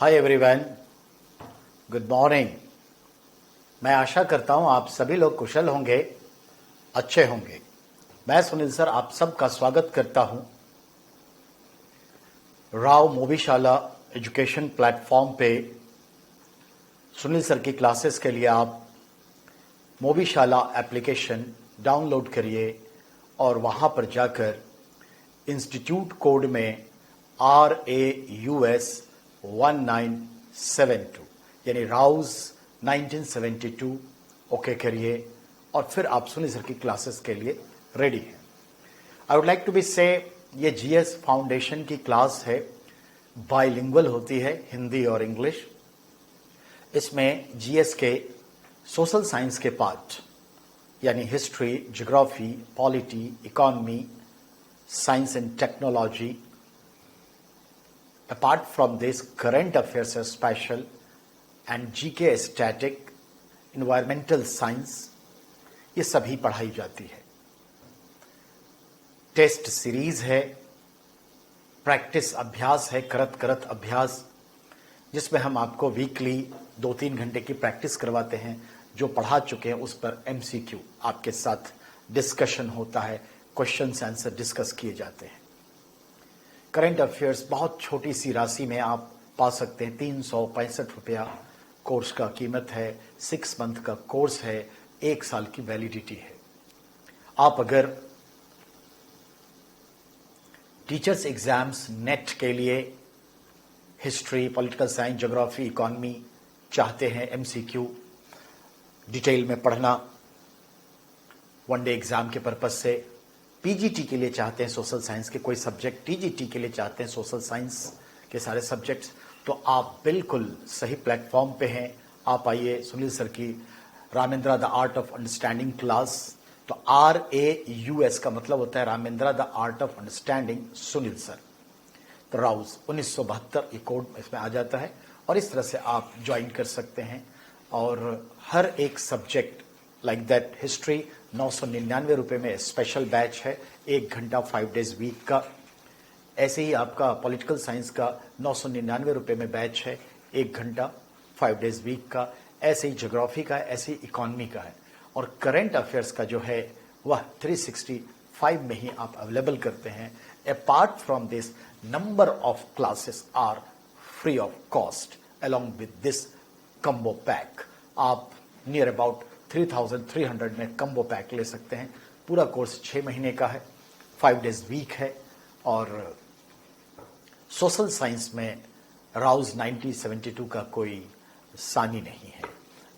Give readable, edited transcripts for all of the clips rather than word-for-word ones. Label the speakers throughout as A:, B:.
A: Hi everyone, good morning. मैं आशा करता हूं आप सभी लोग कुशल होंगे, अच्छे होंगे। मैं सुनील सर आप सबका स्वागत करता हूं राव मोबीशाला एजुकेशन प्लेटफॉर्म पे। सुनील सर की क्लासेस के लिए आप मोबीशाला एप्लीकेशन डाउनलोड करिए और वहां पर जाकर इंस्टीट्यूट कोड में RAUS 1972 यानी राउज 1972 ओके करिए और फिर आप सुनील सर की क्लासेस के लिए रेडी हैं। I would like to be say ये GS फाउंडेशन की क्लास है, बाइलिंगुअल होती है, हिंदी और इंग्लिश। इसमें GS के सोशल साइंस के पार्ट यानी history, geography, polity, economy, science and technology, apart from this current affairs are special and GK static, environmental science, ये सभी पढ़ाई जाती है। टेस्ट सीरीज है, प्रैक्टिस अभ्यास है, करत करत अभ्यास, जिसमें हम आपको वीकली 2-3 घंटे की प्रैक्टिस करवाते हैं। जो पढ़ा चुके हैं उस पर MCQ आपके साथ डिस्कशन होता है, क्वेश्चंस आंसर डिस्कस किए जाते हैं। करंट अफेयर्स बहुत छोटी सी राशि में आप पा सकते हैं। 365 रुपया कोर्स का कीमत है, 6 मंथ का कोर्स है, 1 साल की वैलिडिटी है। आप अगर टीचर्स एग्जाम्स नेट के लिए history, political science, geography, economy चाहते हैं, MCQ डिटेल में पढ़ना वनडे एग्जाम के पर्पज से, PGT के लिए चाहते हैं सोशल साइंस के कोई सब्जेक्ट, TGT के लिए चाहते हैं सोशल साइंस के सारे सब्जेक्ट्स, तो आप बिल्कुल सही प्लेटफॉर्म पे हैं। आप आइए सुनील सर की Ramendra the art of understanding class. तो RAUS का मतलब होता है Ramendra the art of understanding Sunil sir. तो राउज 1972 ये कोड इसमें आ जाता है और इस तरह से आप ज्वाइन कर सकते हैं। और हर एक सब्जेक्ट लाइक दैट, हिस्ट्री 999 रुपये में स्पेशल बैच है, 1 घंटा 5 डेज वीक का। ऐसे ही आपका पॉलिटिकल साइंस का 999 रुपये में बैच है, 1 घंटा 5 डेज वीक का। ऐसे ही ज्योग्राफी का है, ऐसे ही इकोनॉमी का है। और करंट अफेयर्स का जो है वह 365 में ही आप अवेलेबल करते हैं। Apart from this, number of classes are free of cost along with this combo pack. आप नियर अबाउट 3300 में कम्बो पैक ले सकते हैं। पूरा कोर्स 6 महीने का है, 5 डेज वीक है। और सोशल साइंस में राउज 1972 का कोई सानी नहीं है,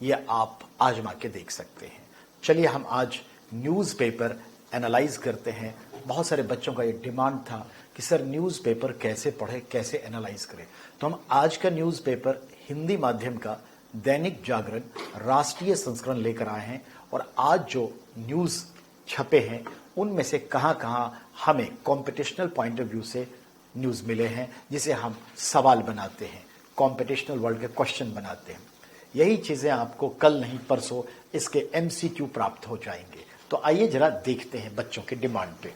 A: ये आप आजमा के देख सकते हैं। चलिए हम आज न्यूज़पेपर एनालाइज करते हैं। बहुत सारे बच्चों का ये डिमांड था कि सर न्यूज़पेपर कैसे पढ़े, कैसे एनालाइज करें। तो हम आज का न्यूज़पेपर हिंदी माध्यम का दैनिक जागरण राष्ट्रीय संस्करण लेकर आए हैं। और आज जो न्यूज़ छपे हैं उनमें से कहां कहां हमें कॉम्पिटिशनल पॉइंट ऑफ व्यू से न्यूज़ मिले हैं, जिसे हम सवाल बनाते हैं, कॉम्पिटिशनल वर्ल्ड के क्वेश्चन बनाते हैं। यही चीज़ें आपको कल नहीं परसों इसके MCQ प्राप्त हो जाएंगे। तो आइए जरा देखते हैं बच्चों के डिमांड पे।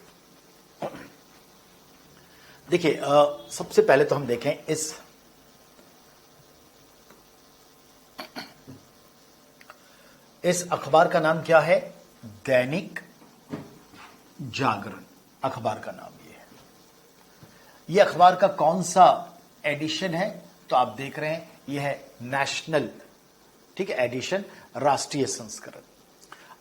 A: देखिए, सबसे पहले तो हम देखें इस अखबार का नाम क्या है? दैनिक जागरण अखबार का नाम ये है। ये अखबार का कौन सा एडिशन है? तो आप देख रहे हैं ये है नेशनल, ठीक है, एडिशन, राष्ट्रीय संस्करण।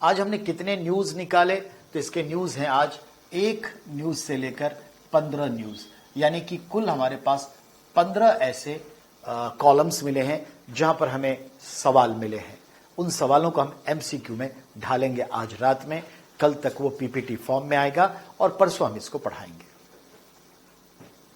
A: आज हमने कितने न्यूज निकाले? तो इसके न्यूज हैं आज 1 न्यूज से लेकर 15 न्यूज, यानी कि कुल हमारे पास 15 ऐसे कॉलम्स मिले हैं जहां पर हमें सवाल मिले हैं। उन सवालों को हम MCQ में ढालेंगे आज रात में। कल तक वो PPT फॉर्म में आएगा और परसों हम इसको पढ़ाएंगे।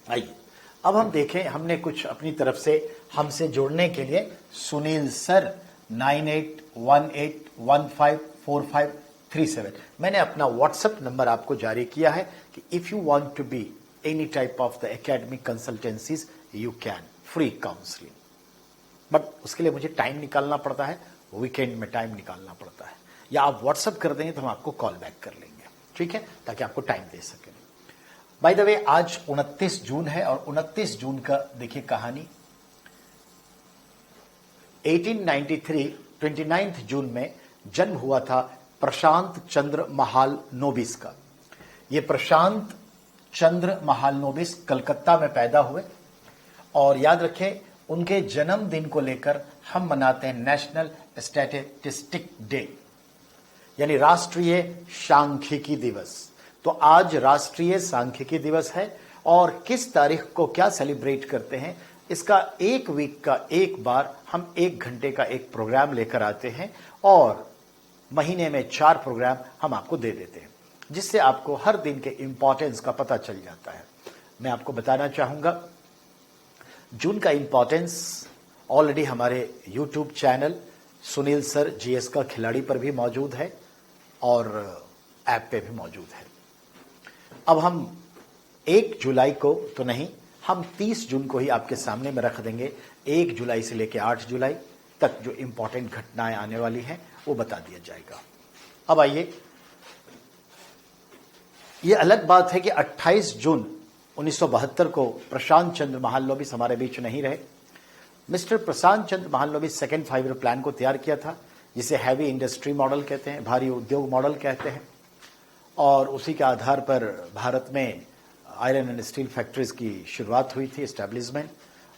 A: आइए अब हम देखें, हमने कुछ अपनी तरफ से हमसे जुड़ने के लिए सुनील सर 9818154537 मैंने अपना WhatsApp नंबर आपको जारी किया है कि if you want to be any type of the academic consultancies you can, free counselling. But उसके लिए मुझे टाइम निकालना पड़ता है, वीकेंड में टाइम निकालना पड़ता है, या आप WhatsApp कर देंगे तो हम आपको कॉल बैक कर लेंगे, ठीक है, ताकि आपको टाइम दे सकें। बाय द वे आज 29 जून है और 29 जून का देखिए कहानी, 1893 29 जून में जन्म हुआ था प्रशांत चंद्र महालनोबिस का। ये प्रशांत चंद्र महालनोबिस कलकत्ता में पैदा हुए और याद रखें उनके जन्मदिन को लेकर हम मनाते हैं नेशनल स्टैटिस्टिक डे, यानी राष्ट्रीय सांख्यिकी दिवस। तो आज राष्ट्रीय सांख्यिकी दिवस है और किस तारीख को क्या सेलिब्रेट करते हैं इसका एक वीक का एक बार हम 1 घंटे का एक प्रोग्राम लेकर आते हैं और महीने में 4 प्रोग्राम हम आपको दे देते हैं, जिससे आपको हर दिन के इंपॉर्टेंस का पता चल जाता है। मैं आपको बताना चाहूंगा जून का इंपॉर्टेंस ऑलरेडी हमारे YouTube channel Sunil sir GS का खिलाड़ी पर भी मौजूद है और ऐप पे भी मौजूद है। अब हम 1 जुलाई को तो नहीं, हम 30 जून को ही आपके सामने में रख देंगे। 1 जुलाई से लेकर 8 जुलाई तक जो इंपॉर्टेंट घटनाएं आने वाली हैं वो बता दिया जाएगा। अब आइए, ये अलग बात है कि 28 जून 1972 को प्रशांत चंद्र महालनोबिस हमारे बीच नहीं रहे। मिस्टर प्रशांत चंद्र महालनोबिस सेकेंड 5 ईयर प्लान को तैयार किया था, जिसे हैवी इंडस्ट्री मॉडल कहते हैं, भारी उद्योग मॉडल कहते हैं, और उसी के आधार पर भारत में आयरन एंड स्टील फैक्ट्रीज की शुरुआत हुई थी, एस्टैब्लिशमेंट।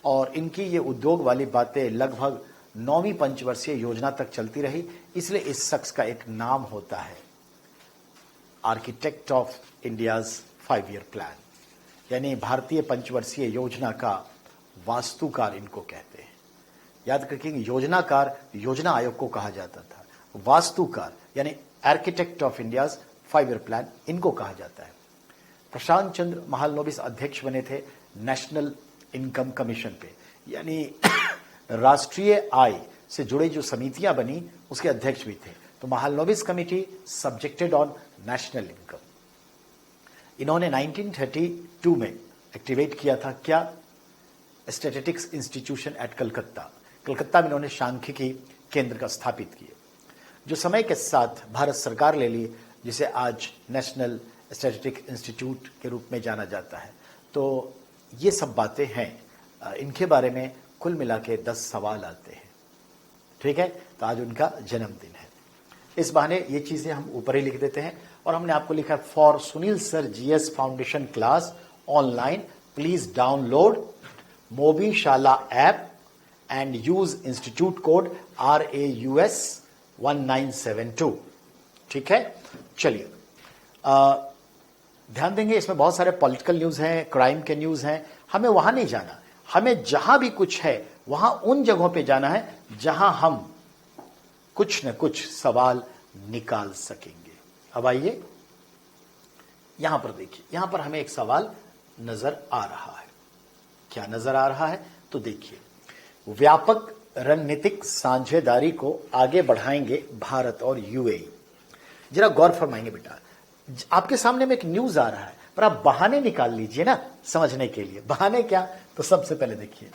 A: और इनकी ये उद्योग वाली बातें लगभग 9वीं पंचवर्षीय योजना तक चलती रही। इसलिए इस शख्स का एक नाम होता है architect of India's 5 year plan, यानी भारतीय पंचवर्षीय योजना का वास्तुकार इनको कहते हैं। याद रखिए, योजनाकार योजना आयोग को कहा जाता था, वास्तुकार यानी architect of India's 5 year plan इनको कहा जाता है। प्रशांत चंद्र महालनोबिस अध्यक्ष बने थे नेशनल इनकम कमीशन पे, यानी राष्ट्रीय आय से जुड़े जो समितियां बनी उसके अध्यक्ष भी थे। तो Mahalanobis committee subjected on national income. इन्होंने 1932 में एक्टिवेट किया था क्या, statistics institution at Calcutta. Calcutta में इन्होंने सांख्यिकी केंद्र का स्थापित किए, जो समय के साथ भारत सरकार ले ली, जिसे आज नेशनल स्टैटिस्टिक्स इंस्टीट्यूट के रूप में जाना जाता है। तो ये सब बातें हैं, इनके बारे में कुल मिला के 10 सवाल आते हैं। ठीक है, तो आज उनका जन्मदिन है, इस बहाने ये चीजें हम ऊपर ही लिख देते हैं। और हमने आपको लिखा for Sunil sir GS foundation class online please download Mobishala app and use institute code RAUS 1972। ठीक है, चलिए ध्यान देंगे, इसमें बहुत सारे पॉलिटिकल न्यूज हैं, क्राइम के न्यूज हैं। हमें वहां नहीं जाना, हमें जहां भी कुछ है वहां उन जगहों पे जाना है जहां हम कुछ न कुछ सवाल निकाल सकेंगे। अब आइए यहां पर देखिए, यहां पर हमें एक सवाल नजर आ रहा है। क्या नजर आ रहा है तो देखिए, व्यापक रणनीतिक साझेदारी को आगे बढ़ाएंगे भारत और यूएई। जरा गौर फरमाएंगे बेटा, आपके सामने में एक न्यूज आ रहा है, पर आप बहाने निकाल लीजिए ना समझने के लिए। बहाने क्या, तो सबसे पहले देखिए,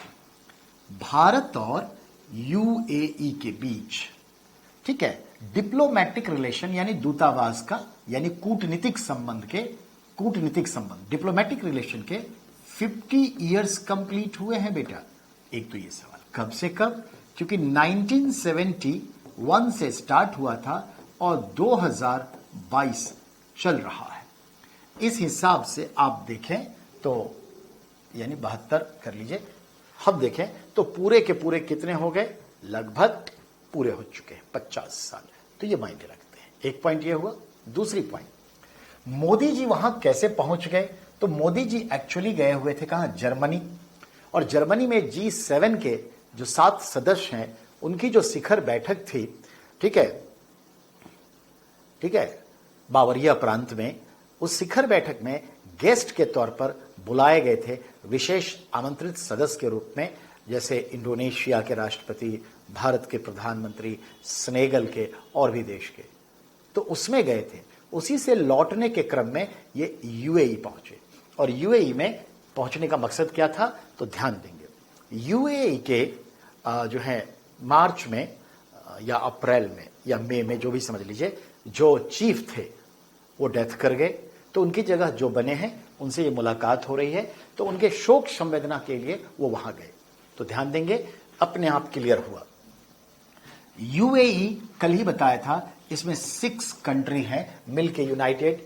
A: भारत और यूएई के बीच, ठीक है, डिप्लोमैटिक रिलेशन यानी दूतावास का यानी कूटनीतिक संबंध, डिप्लोमैटिक रिलेशन के 50 ईयर्स कंप्लीट हुए हैं बेटा। एक तो ये सवाल कब से कब, क्योंकि 1971 से स्टार्ट हुआ था और 2022 चल रहा है। इस हिसाब से आप देखें तो यानी 72 कर लीजिए, हम देखें तो पूरे के पूरे कितने हो गए, लगभग पूरे हो चुके हैं 50 साल। तो ये मायने रखते हैं। एक पॉइंट ये हुआ। दूसरी पॉइंट, मोदी जी वहां कैसे पहुंच गए, तो मोदी जी एक्चुअली गए हुए थे कहां, जर्मनी। और जर्मनी में G7 के जो 7 सदस्य हैं उनकी जो शिखर बैठक थी, ठीक है, बावरिया प्रांत में, उस शिखर बैठक में गेस्ट के तौर पर बुलाए गए थे विशेष आमंत्रित सदस्य के रूप में, जैसे इंडोनेशिया के राष्ट्रपति, भारत के प्रधानमंत्री, सेनेगल के और भी देश के। तो उसमें गए थे। उसी से लौटने के क्रम में ये यूएई पहुंचे। और यूएई में पहुंचने का मकसद क्या था, तो ध्यान देंगे, यूएई के जो है मार्च में या अप्रैल में या मई में, जो भी समझ लीजिए, जो चीफ थे वो डेथ कर गए। तो उनकी जगह जो बने हैं उनसे ये मुलाकात हो रही है, तो उनके शोक संवेदना के लिए वो वहां गए। तो ध्यान देंगे, अपने आप क्लियर हुआ। यूएई कल ही बताया था, इसमें 6 कंट्री हैं मिलके यूनाइटेड,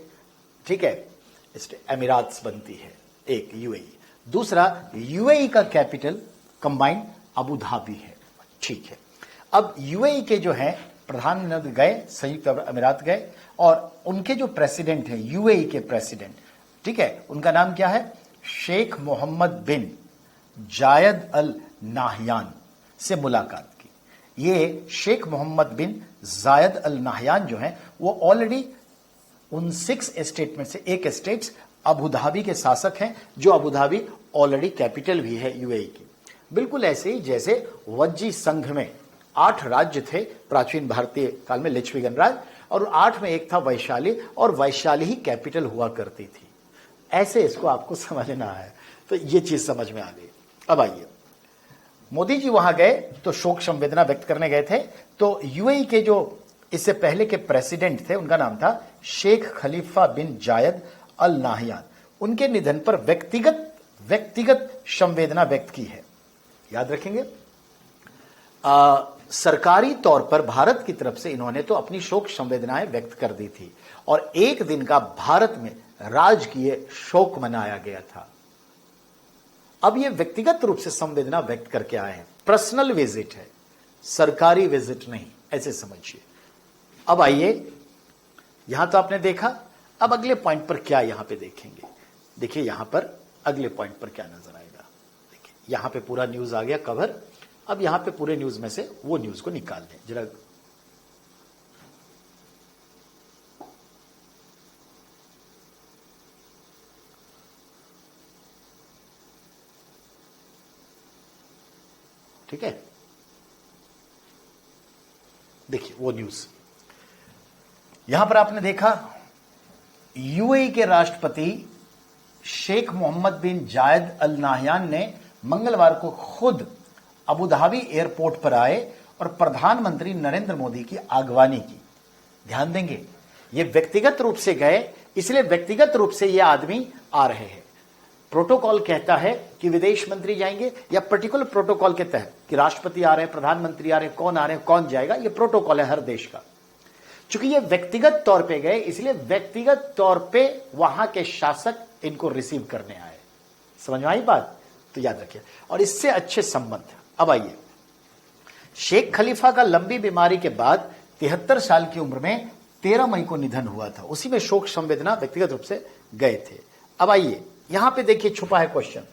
A: ठीक है, एमिरात्स बनती है एक यूएई। दूसरा, यूएई का कैपिटल कंबाइंड अबू धाबी है, ठीक है। अब यूएई के जो है प्रधानमंत्री गए, संयुक्त अरब अमीरात गए, और उनके जो प्रेसिडेंट हैं यूएई के प्रेसिडेंट, ठीक है, उनका नाम क्या है, शेख मोहम्मद बिन जायद अल नाहयान से मुलाकात की। ये शेख मोहम्मद बिन जायद अल नाहयान जो है वो ऑलरेडी उन 6 स्टेट में से एक स्टेट अबू धाबी के शासक हैं, जो अबू धाबी ऑलरेडी कैपिटल भी है यूएई की। बिल्कुल ऐसे ही जैसे वज्जी संघ में 8 राज्य थे प्राचीन भारतीय काल में, लिच्छवी गणराज्य, और 8 में एक था वैशाली, और वैशाली ही कैपिटल हुआ करती थी। ऐसे इसको आपको समझना है, तो ये चीज समझ में आ गई। अब आइए, मोदी जी वहां गए तो शोक संवेदना व्यक्त करने गए थे, तो यूएई के जो इससे पहले के प्रेसिडेंट थे उनका नाम था शेख खलीफा बिन जायद अल नाहयान। उनके निधन पर व्यक्तिगत संवेदना व्यक्त की है। याद रखेंगे, सरकारी तौर पर भारत की तरफ से इन्होंने तो अपनी शोक संवेदनाएं व्यक्त कर दी थी, और एक दिन का भारत में राजकीय शोक मनाया गया था। अब ये व्यक्तिगत रूप से संवेदना व्यक्त करके आए हैं, पर्सनल विजिट है, सरकारी विजिट नहीं, ऐसे समझिए। अब आइए, यहां तो आपने देखा, अब अगले पॉइंट पर क्या यहां पे देखेंगे। देखिए यहां पर अगले पॉइंट पर क्या नजर आएगा। देखिए यहां पे पूरा न्यूज आ गया कवर। अब यहां पे पूरे न्यूज में से वो न्यूज को निकाल लें जरा। ठीक है, देखिए वो न्यूज यहां पर आपने देखा, यूएई के राष्ट्रपति शेख मोहम्मद बिन जायद अल नाहयान ने मंगलवार को खुद अबू धाबी एयरपोर्ट पर आए और प्रधानमंत्री नरेंद्र मोदी की आगवानी की। ध्यान देंगे, ये व्यक्तिगत रूप से गए, इसलिए व्यक्तिगत रूप से ये आदमी आ रहे हैं। प्रोटोकॉल कहता है कि विदेश मंत्री जाएंगे, या पर्टिकुलर प्रोटोकॉल के तहत कि राष्ट्रपति आ रहे हैं, प्रधानमंत्री आ रहे हैं, कौन आ रहे हैं, कौन जाएगा, ये प्रोटोकॉल है हर देश का। चूंकि ये व्यक्तिगत तौर पे गए, इसलिए व्यक्तिगत तौर पे वहां के शासक इनको रिसीव करने आए। समझ में आई बात? तो याद रखिए, और इससे अच्छे संबंध। अब आइए, शेख खलीफा का लंबी बीमारी के बाद 73 साल की उम्र में 13 मई को निधन हुआ था। उसी में शोक संवेदना व्यक्तिगत रूप से गए थे। अब आइए, यहां पे देखिए छुपा है क्वेश्चन।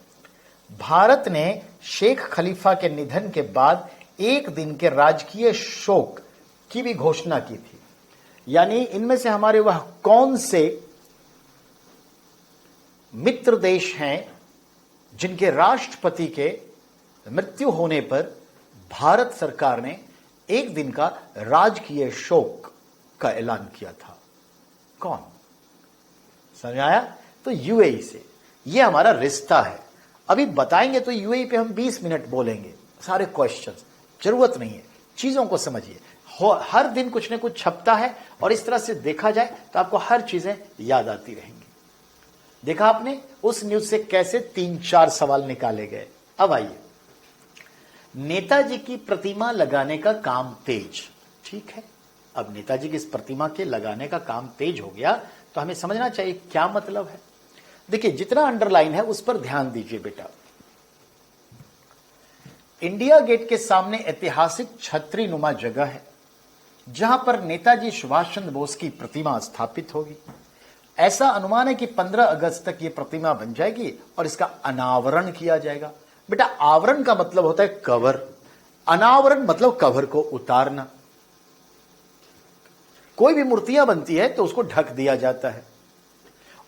A: भारत ने शेख खलीफा के निधन के बाद एक दिन के राजकीय शोक की भी घोषणा की थी। यानी इनमें से हमारे वह कौन से मित्र देश हैं जिनके राष्ट्रपति के मृत्यु होने पर भारत सरकार ने एक दिन का राजकीय शोक का ऐलान किया था? कौन? समझ आया? तो यूएई से। यह हमारा रिश्ता है। अभी बताएंगे तो यूएई पे हम 20 मिनट बोलेंगे, सारे क्वेश्चंस, जरूरत नहीं है, चीजों को समझिए। हर दिन कुछ न कुछ छपता है, और इस तरह से देखा जाए तो आपको हर चीजें याद आती रहेंगी। देखा आपने उस न्यूज से कैसे 3-4 सवाल निकाले गए। अब आइए, नेताजी की प्रतिमा लगाने का काम तेज। ठीक है, अब नेताजी की इस प्रतिमा के लगाने का काम तेज हो गया, तो हमें समझना चाहिए क्या मतलब है। देखिए, जितना अंडरलाइन है उस पर ध्यान दीजिए बेटा। इंडिया गेट के सामने ऐतिहासिक छतरी नुमा जगह है, जहां पर नेताजी सुभाष चंद्र बोस की प्रतिमा स्थापित होगी। ऐसा अनुमान है कि 15 अगस्त तक यह प्रतिमा बन जाएगी और इसका अनावरण किया जाएगा। बेटा, आवरण का मतलब होता है कवर, अनावरण मतलब कवर को उतारना। कोई भी मूर्तियां बनती है तो उसको ढक दिया जाता है,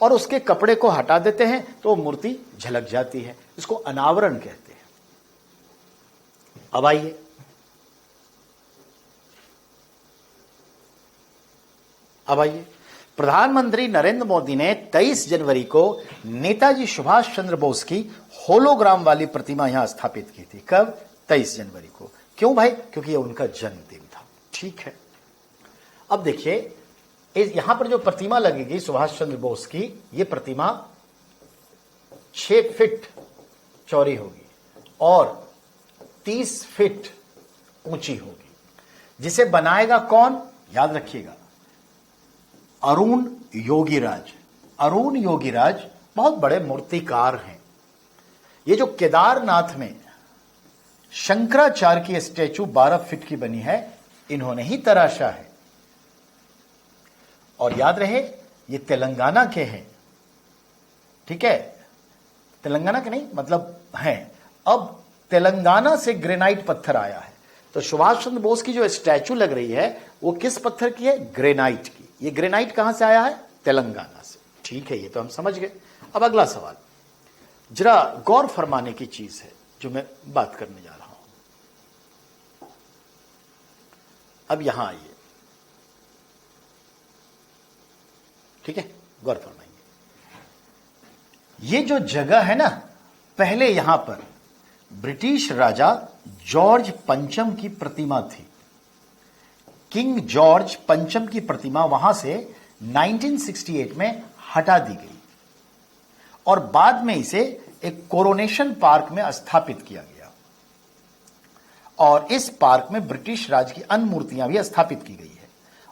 A: और उसके कपड़े को हटा देते हैं तो वो मूर्ति झलक जाती है। इसको अनावरण कहते हैं। अब आइए, प्रधानमंत्री नरेंद्र मोदी ने 23 जनवरी को नेताजी सुभाष चंद्र बोस की होलोग्राम वाली प्रतिमा यहां स्थापित की थी। कब? 23 जनवरी को। क्यों भाई? क्योंकि यह उनका जन्मदिन था। ठीक है, अब देखिए, यहां पर जो प्रतिमा लगेगी सुभाष चंद्र बोस की, यह प्रतिमा 6 फीट चौड़ी होगी और 30 फीट ऊंची होगी। जिसे बनाएगा कौन, याद रखिएगा, अरुण योगीराज। अरुण योगीराज बहुत बड़े मूर्तिकार हैं। ये जो केदारनाथ में शंकराचार्य की स्टैचू 12 फीट की बनी है, इन्होंने ही तराशा है। और याद रहे, ये तेलंगाना के हैं, ठीक है, तेलंगाना के नहीं मतलब हैं। अब तेलंगाना से ग्रेनाइट पत्थर आया है, तो सुभाष चंद्र बोस की जो स्टैचू लग रही है वो किस पत्थर की है, ग्रेनाइट की। ये ग्रेनाइट कहां से आया है, तेलंगाना से। ठीक है, ये तो हम समझ गए। अब अगला सवाल, जरा गौर फरमाने की चीज है जो मैं बात करने जा रहा हूं। अब यहां आइए, ठीक है, गौर फरमाइए। ये जो जगह है ना, पहले यहां पर ब्रिटिश राजा जॉर्ज पंचम की प्रतिमा थी। किंग जॉर्ज पंचम की प्रतिमा वहां से 1968 में हटा दी गई और बाद में इसे एक कोरोनेशन पार्क में स्थापित किया गया। और इस पार्क में ब्रिटिश राज की अन्य मूर्तियां भी स्थापित की गई है।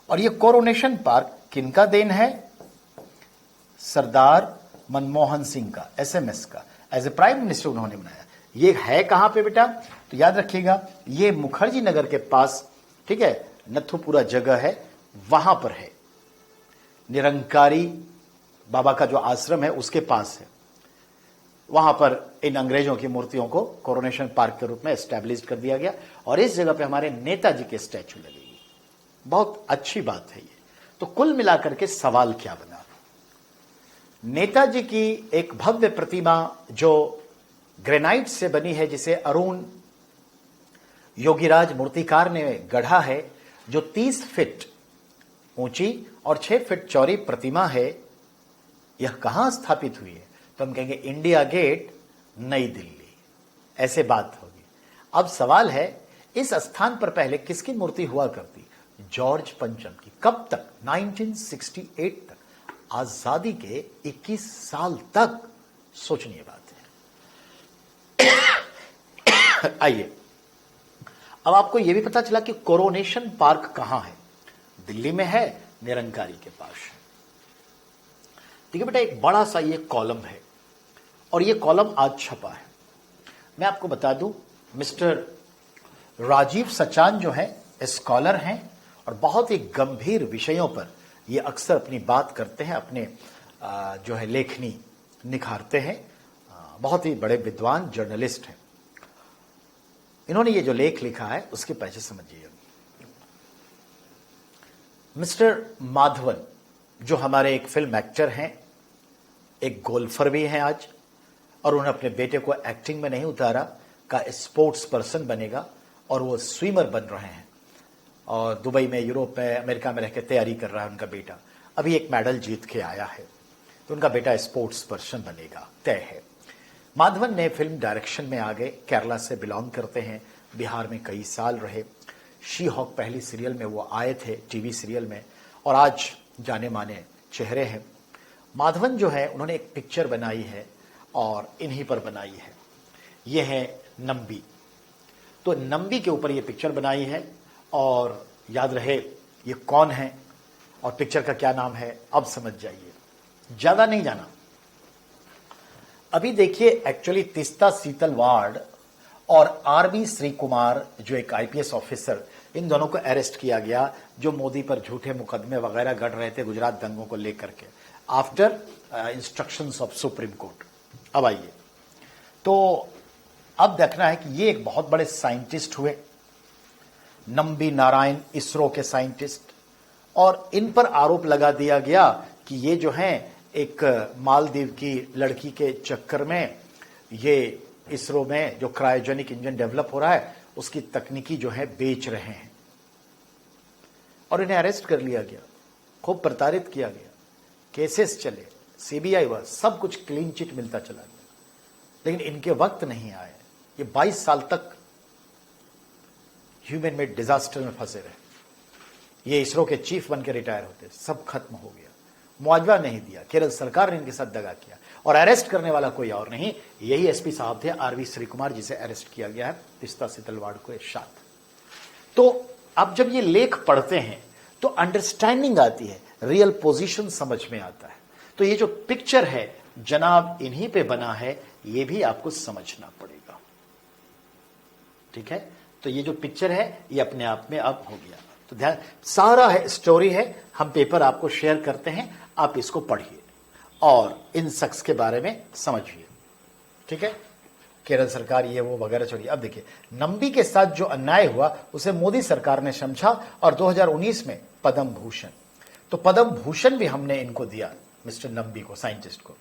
A: और यह कोरोनेशन पार्क किनका देन है, सरदार मनमोहन सिंह का, एसएमएस का, एज ए प्राइम मिनिस्टर उन्होंने बनाया। ये है कहां पे बेटा, तो याद रखिएगा, ये मुखर्जी नगर के पास, ठीक है, नथुपुरा जगह है, वहां पर है। निरंकारी बाबा का जो आश्रम है उसके पास है। वहां पर इन अंग्रेजों की मूर्तियों को कोरोनेशन पार्क के रूप में एस्टैब्लिश कर दिया गया और इस जगह पे हमारे नेताजी के स्टैचू लगेगी। बहुत अच्छी बात है ये। तो कुल मिलाकर के सवाल क्या बना, नेताजी की एक भव्य प्रतिमा जो ग्रेनाइट से बनी है, जिसे अरुण योगीराज मूर्तिकार ने गढ़ा है, जो 30 फीट ऊंची और 6 फीट चौड़ी प्रतिमा है, यह कहां स्थापित हुई है, तो हम कहेंगे इंडिया गेट, नई दिल्ली। ऐसे बात होगी। अब सवाल है, इस स्थान पर पहले किसकी मूर्ति हुआ करती, जॉर्ज पंचम की। कब तक, 1968 तक, आजादी के 21 साल तक। सोचनीय बात है। आइए, अब आपको यह भी पता चला कि कोरोनेशन पार्क कहां है, दिल्ली में है, निरंकारी के पास। देखिए बेटा, एक बड़ा सा ये कॉलम है और ये कॉलम आज छपा है। मैं आपको बता दूं, मिस्टर राजीव सचान जो है स्कॉलर हैं और बहुत ही गंभीर विषयों पर ये अक्सर अपनी बात करते हैं, अपने जो है लेखनी निखारते हैं। बहुत ही बड़े विद्वान जर्नलिस्ट हैं। इन्होंने ये जो लेख लिखा है उसके पीछे समझिए। मिस्टर माधवन जो हमारे एक फिल्म एक्टर हैं, एक गोल्फर भी हैं आज, और उन्होंने अपने बेटे को एक्टिंग में नहीं उतारा, का स्पोर्ट्स पर्सन बनेगा और वो स्विमर बन रहे हैं और दुबई में, यूरोप में, अमेरिका में रहकर तैयारी कर रहा है उनका बेटा। अभी एक मेडल जीत के आया है, तो उनका बेटा स्पोर्ट्स पर्सन बनेगा, तय है। माधवन ने फिल्म डायरेक्शन में आ गए, केरला से बिलोंग करते हैं, बिहार में कई साल रहे। शी हॉक पहली सीरियल में वो आए थे, टीवी सीरियल में, और आज जाने माने चेहरे हैं। माधवन जो है उन्होंने एक पिक्चर बनाई है और इन्हीं पर बनाई है, ये है नंबी। तो नंबी के ऊपर ये पिक्चर बनाई है और याद रहे ये कौन है और पिक्चर का क्या नाम है, अब समझ जाइए, ज्यादा नहीं जाना। अभी देखिए, एक्चुअली तीस्ता सीतलवाड़ और आरबी श्री कुमार जो एक आईपीएस ऑफिसर, इन दोनों को अरेस्ट किया गया, जो मोदी पर झूठे मुकदमे वगैरह गढ़ रहे थे गुजरात दंगों को लेकर के, after instructions of supreme court. अब आइए, तो अब देखना है कि ये एक बहुत बड़े साइंटिस्ट हुए, नंबी नारायण, इसरो के साइंटिस्ट, और इन पर आरोप लगा दिया गया कि ये जो हैं एक मालदीव की लड़की के चक्कर में ये इसरो में जो क्रायोजेनिक इंजन डेवलप हो रहा है उसकी तकनीकी जो है बेच रहे हैं, और इन्हें अरेस्ट कर लिया गया, खूब प्रताड़ित किया गया, केसेस चले, सीबीआई हुआ, सब कुछ क्लीन चिट मिलता चला गया, लेकिन इनके वक्त नहीं आए। ये 22 साल तक ह्यूमन मेड डिजास्टर में फंसे रहे। ये इसरो के चीफ बन के रिटायर होते, सब खत्म हो गया, मुआवजा नहीं दिया, केरल सरकार ने इनके साथ दगा किया, और अरेस्ट करने वाला कोई और नहीं, यही एसपी साहब थे आरवी श्री कुमार, जिसे अरेस्ट किया गया है तीस्ता सीतलवाड़ के साथ। तो आप जब ये लेख पढ़ते हैं तो अंडरस्टैंडिंग आती है, रियल पोजीशन समझ में आता है। तो ये जो पिक्चर है जनाब इन्हीं पे बना है, ये भी आपको समझना पड़ेगा। ठीक है, तो ये जो पिक्चर है ये अपने आप में अब हो गया। तो ध्यान, सारा है स्टोरी है, हम पेपर आपको शेयर करते हैं, आप इसको पढ़िए और इन शख्स के बारे में समझिए। ठीक है, केरल सरकार ये वो वगैरह छोड़िए। अब देखिए, नंबी के साथ जो अन्याय हुआ उसे मोदी सरकार ने समझा और 2019 में पद्म भूषण, तो पद्म भूषण भी हमने इनको दिया, मिस्टर नंबी को, साइंटिस्ट को।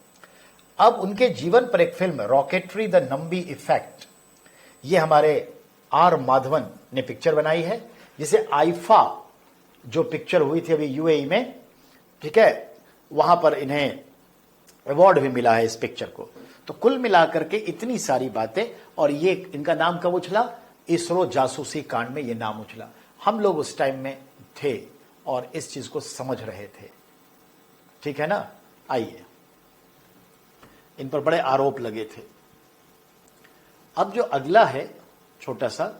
A: अब उनके जीवन पर एक film rocketry the Nambi effect, ये हमारे आर माधवन ने पिक्चर बनाई है, जिसे आईफा जो पिक्चर हुई थी अभी यूएई में, ठीक है, वहां पर इन्हें अवार्ड भी मिला है इस पिक्चर को। तो कुल मिलाकर के इतनी सारी बातें, और ये इनका नाम कब उछला, इसरो जासूसी कांड में ये नाम उछला। हम लोग उस टाइम में थे और इस चीज को समझ रहे थे। ठीक है ना, आइए, इन पर बड़े आरोप लगे थे। अब जो अगला है छोटा सा,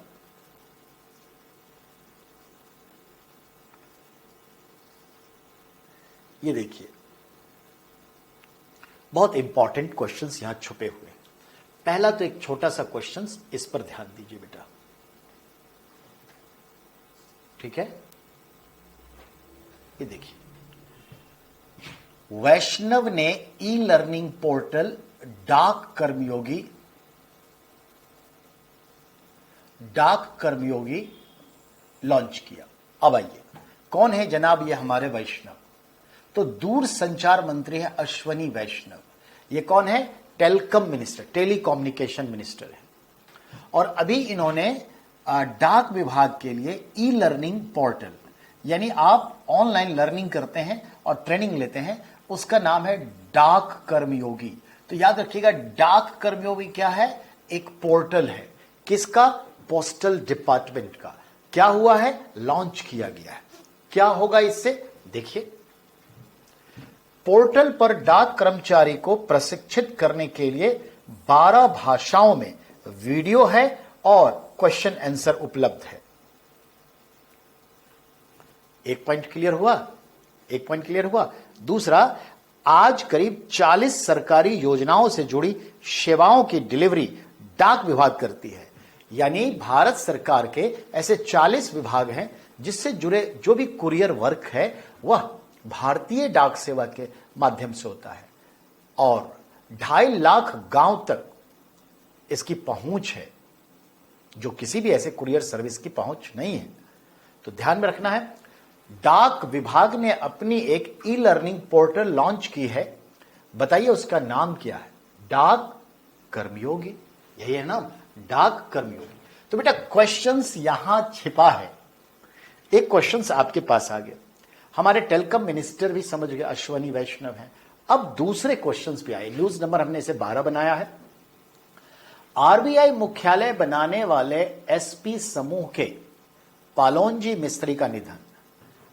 A: ये देखिए, बहुत इंपॉर्टेंट क्वेश्चंस यहां छुपे हुए हैं। पहला तो एक छोटा सा क्वेश्चंस, इस पर ध्यान दीजिए बेटा। ठीक है, ये देखिए, वैष्णव ने ई लर्निंग पोर्टल डाक कर्मयोगी लॉन्च किया। अब आइए, कौन है जनाब ये हमारे वैष्णव? तो दूर संचार मंत्री है अश्वनी वैष्णव। ये कौन है? टेलीकॉम मिनिस्टर, टेलीकम्युनिकेशन मिनिस्टर है। और अभी इन्होंने डाक विभाग के लिए ई लर्निंग पोर्टल, यानी आप ऑनलाइन लर्निंग करते हैं और ट्रेनिंग लेते हैं, उसका नाम है डाक कर्मयोगी। तो याद रखिएगा, डाक कर्मयोगी क्या है? एक पोर्टल है। किसका? पोस्टल डिपार्टमेंट का। क्या हुआ है? लॉन्च किया गया है। क्या होगा इससे? देखिए, पोर्टल पर डाक कर्मचारी को प्रशिक्षित करने के लिए 12 भाषाओं में वीडियो है और क्वेश्चन आंसर उपलब्ध है। एक पॉइंट क्लियर हुआ। दूसरा, आज करीब 40 सरकारी योजनाओं से जुड़ी सेवाओं की डिलीवरी डाक विभाग करती है। यानी भारत सरकार के ऐसे 40 विभाग हैं जिससे जुड़े जो भी कुरियर वर्क है वह भारतीय डाक सेवा के माध्यम से होता है। और 2.5 लाख गांव तक इसकी पहुंच है, जो किसी भी ऐसे कुरियर सर्विस की पहुंच नहीं है। तो ध्यान में रखना है, डाक विभाग ने अपनी एक ई लर्निंग पोर्टल लॉन्च की है। बताइए उसका नाम क्या है? डाक कर्मयोगी, यही है नाम, डाक कर्मयोगी। तो बेटा क्वेश्चंस यहां छिपा है। एक क्वेश्चंस आपके पास आ गया, हमारे टेलीकॉम मिनिस्टर भी समझ गए, अश्वनी वैष्णव हैं। अब दूसरे क्वेश्चंस भी आए। न्यूज नंबर हमने इसे 12 बनाया है। आरबीआई मुख्यालय बनाने वाले एसपी समूह के पालोनजी मिस्त्री का निधन।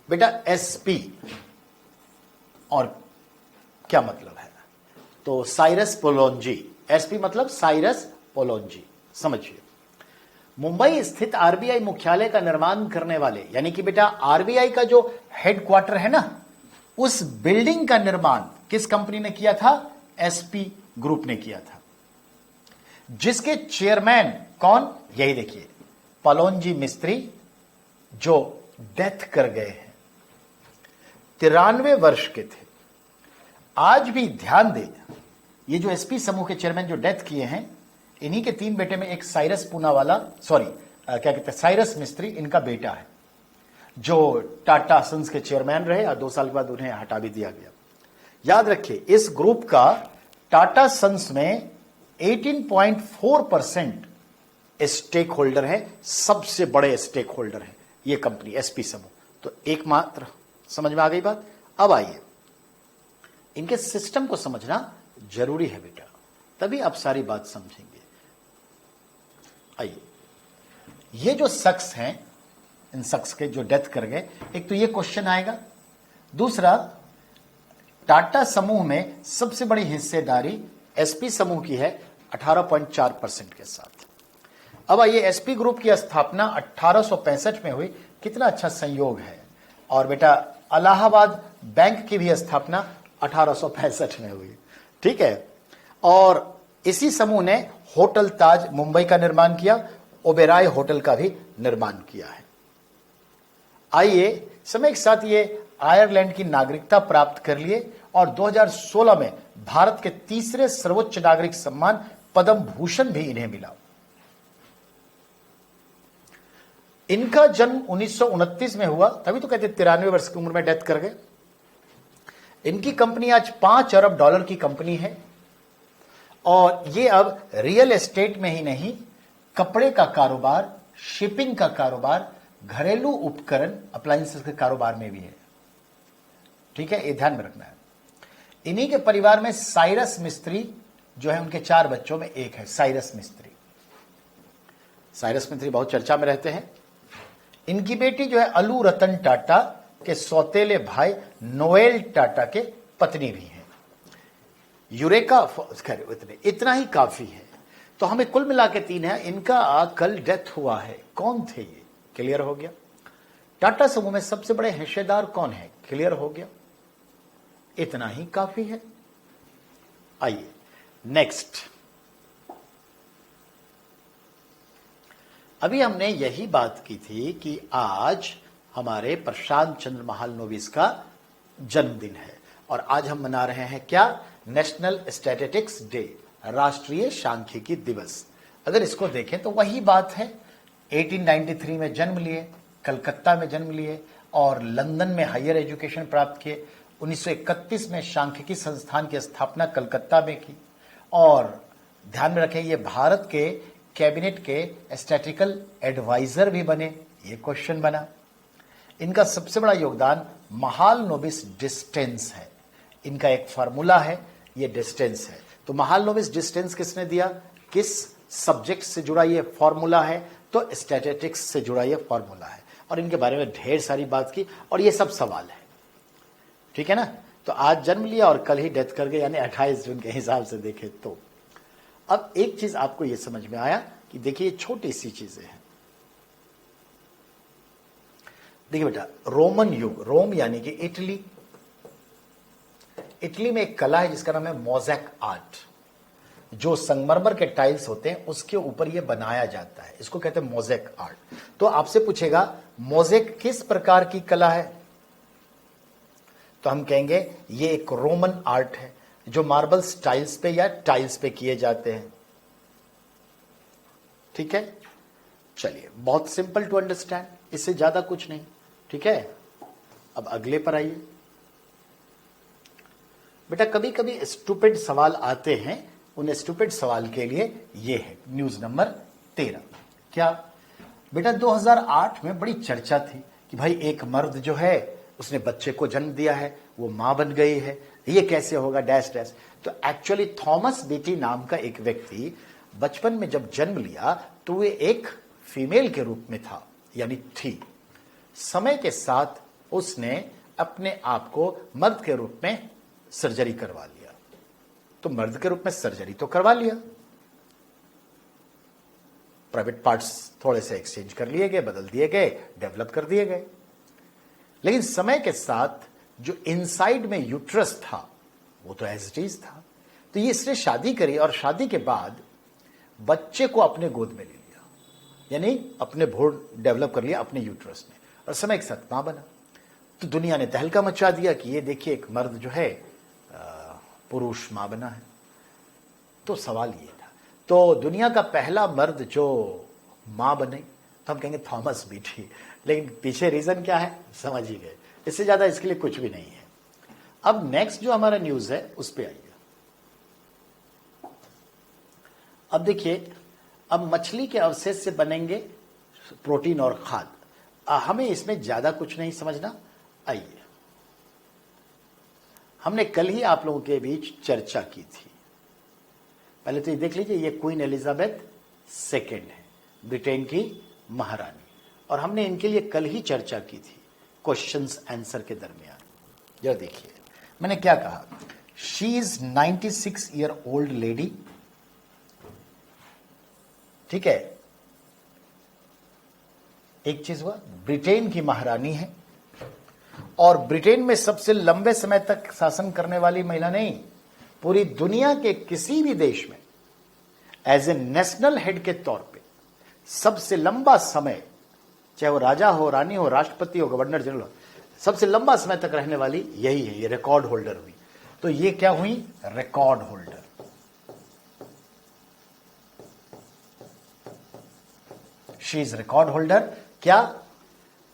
A: बेटा एसपी और क्या मतलब है? तो साइरस पोलोंजी, एसपी मतलब साइरस पोलोंजी, समझिए। मुंबई स्थित आरबीआई मुख्यालय का निर्माण करने वाले, यानी कि बेटा आरबीआई का जो हेडक्वार्टर है ना, उस बिल्डिंग का निर्माण किस कंपनी ने किया था? एसपी ग्रुप ने किया था। जिसके चेयरमैन कौन? यही देखिए, पालोनजी मिस्त्री, जो डेथ कर गए हैं, 93 वर्ष के थे। आज भी ध्यान दें, ये जो एसपी समूह के चेयरमैन जो डेथ किए हैं, इन्हीं के 3 बेटे में एक साइरस पूनावाला, क्या कहते हैं, साइरस मिस्त्री, इनका बेटा है, जो टाटा सन्स के चेयरमैन रहे और 2 साल के बाद उन्हें हटा भी दिया गया। याद रखिए, इस ग्रुप का टाटा सन्स में 18.4% स्टेक होल्डर है, सबसे बड़े स्टेक होल्डर है ये कंपनी एसपी समूह। तो एकमात्र, समझ में आ गई बात? अब आइए, इनके सिस्टम को समझना जरूरी है बेटा, तभी आप सारी बात समझेंगे। आइए, ये जो शख्स हैं, इन शख्स के जो डेथ कर गए, एक तो ये क्वेश्चन आएगा। दूसरा, टाटा समूह में सबसे बड़ी हिस्सेदारी एसपी समूह की है 18.4% के साथ। अब आइए, एसपी ग्रुप की स्थापना 1865 में हुई, कितना अच्छा संयोग है। और बेटा इलाहाबाद बैंक की भी स्थापना 1865 में हुई, ठीक है। और इसी समूह ने होटल ताज मुंबई का निर्माण किया, ओबेराय होटल का भी निर्माण किया है। आइए समय के साथ ये आयरलैंड की नागरिकता प्राप्त कर लिए और 2016 में भारत के तीसरे सर्वोच्च नागरिक सम्मान पद्म भूषण भी इन्हें मिला। इनका जन्म 1929 में हुआ, तभी तो कहते 93 वर्ष की उम्र में डेथ कर गए। इनकी कंपनी आज $5 अरब की कंपनी है और ये अब रियल एस्टेट में ही नहीं, कपड़े का कारोबार, शिपिंग का कारोबार, घरेलू उपकरण अप्लायंसेस के कारोबार में भी है, ठीक है, ये ध्यान में रखना है। इन्हीं के परिवार में साइरस मिस्त्री जो है, उनके 4 बच्चों में एक है साइरस मिस्त्री। साइरस मिस्त्री बहुत चर्चा में रहते हैं। इनकी बेटी जो है अलू रतन टाटा के सौतेले भाई नोएल टाटा के पत्नी भी हैं। यूरेका, इतना ही काफी है। तो हमें कुल मिला के 3 है। इनका कल डेथ हुआ है। कौन थे ये? क्लियर हो गया। टाटा समूह में सबसे बड़े हिस्सेदार कौन है? क्लियर हो गया। इतना ही काफी है। आइए नेक्स्ट। अभी हमने यही बात की थी कि आज हमारे प्रशांत चंद्र महालनोबिस का जन्मदिन है और आज हम मना रहे हैं क्या? नेशनल स्टैटिस्टिक्स डे, राष्ट्रीय सांख्यिकी दिवस। अगर इसको देखें तो वही बात है। 1893 में जन्म लिए, कलकत्ता में जन्म लिए और लंदन में हायर एजुकेशन प्राप्त किए। 1931 में सांख्यिकी संस्थान की स्थापना कलकत्ता में की और ध्यान में रखें ये भारत के कैबिनेट के स्टैटिस्टिकल एडवाइजर भी बने। ये क्वेश्चन बना। इनका सबसे बड़ा योगदान महालनोबिस डिस्टेंस है। इनका एक फार्मूला है, ये डिस्टेंस है। तो महालनोबिस डिस्टेंस किसने दिया? किस सब्जेक्ट से जुड़ा ये फॉर्मूला है? तो स्टैटिस्टिक्स से जुड़ा ये फॉर्मूला है और इनके बारे में ढेर सारी बात की और ये सब सवाल है, ठीक है ना। तो आज जन्म लिया और कल ही डेथ कर गए, यानी 28 जून के हिसाब से देखें तो। अब एक चीज आपको यह समझ में आया कि देखिए छोटी सी चीजें हैं। देखिए बेटा, रोमन युग, रोम यानी कि इटली। इटली में एक कला है जिसका नाम है मोज़ेक आर्ट। जो संगमरमर के टाइल्स होते हैं उसके ऊपर ये बनाया जाता है, इसको कहते हैं मोज़ेक आर्ट। तो आपसे पूछेगा मोज़ेक किस प्रकार की कला है? तो हम कहेंगे ये एक रोमन आर्ट है जो मार्बल टाइल्स पे या टाइल्स पे किए जाते हैं, ठीक है। चलिए, बहुत सिंपल टू अंडरस्टैंड, इससे ज्यादा कुछ नहीं, ठीक है। अब अगले पर आइए बेटा। कभी कभी स्टूपिड सवाल आते हैं, उन स्टूपिड सवाल के लिए ये है न्यूज नंबर 13। क्या बेटा, 2008 में बड़ी चर्चा थी कि भाई एक मर्द जो है उसने बच्चे को जन्म दिया है, वो मां बन गई है, ये कैसे होगा डैश डैश। तो एक्चुअली थॉमस बेटी नाम का एक व्यक्ति बचपन में जब जन्म लिया तो वे एक फीमेल के रूप में था, यानी थी। समय के साथ उसने अपने आप को मर्द के रूप में सर्जरी करवा लिया। तो मर्द के रूप में सर्जरी तो करवा लिया, प्राइवेट पार्ट्स थोड़े से एक्सचेंज कर लिए गए, बदल दिए गए, डेवलप कर दिए गए। लेकिन समय के साथ जो इनसाइड में यूट्रस था वो तो एज इट इज था। तो ये इसने शादी करी और शादी के बाद बच्चे को अपने गोद में ले लिया, यानी अपने भ्रूण डेवलप कर लिया अपने यूट्रस में और समय के साथ मां बना। तो दुनिया ने तहलका मचा दिया कि ये देखिए एक मर्द जो है पुरुष मां बना है। तो सवाल ये था, तो दुनिया का पहला मर्द जो मां बने तो हम कहेंगे थॉमस बीटी। लेकिन पीछे रीजन क्या है समझ ही गए, इससे ज्यादा इसके लिए कुछ भी नहीं है। अब नेक्स्ट जो हमारा न्यूज है उस पे आइए। अब देखिए, अब मछली के अवशेष से बनेंगे प्रोटीन और खाद। हमें इसमें ज्यादा कुछ नहीं समझना। आइए, हमने कल ही आप लोगों के बीच चर्चा की थी। पहले तो ये देख लीजिए, ये क्वीन एलिजाबेथ सेकेंड है, ब्रिटेन की महारानी, और हमने इनके लिए कल ही चर्चा की थी क्वेश्चंस आंसर के दरमियान। जरा देखिए मैंने क्या कहा। She is 96 year old lady, ठीक है, एक चीज हुआ, ब्रिटेन की महारानी है और ब्रिटेन में सबसे लंबे समय तक शासन करने वाली महिला नहीं, पूरी दुनिया के किसी भी देश में एज ए नेशनल हेड के तौर पे सबसे लंबा समय, चाहे वो राजा हो, रानी हो, राष्ट्रपति हो, गवर्नर जनरल हो, सबसे लंबा समय तक रहने वाली यही है, ये रिकॉर्ड होल्डर हुई। तो ये क्या हुई? Record holder. She is record holder. क्या?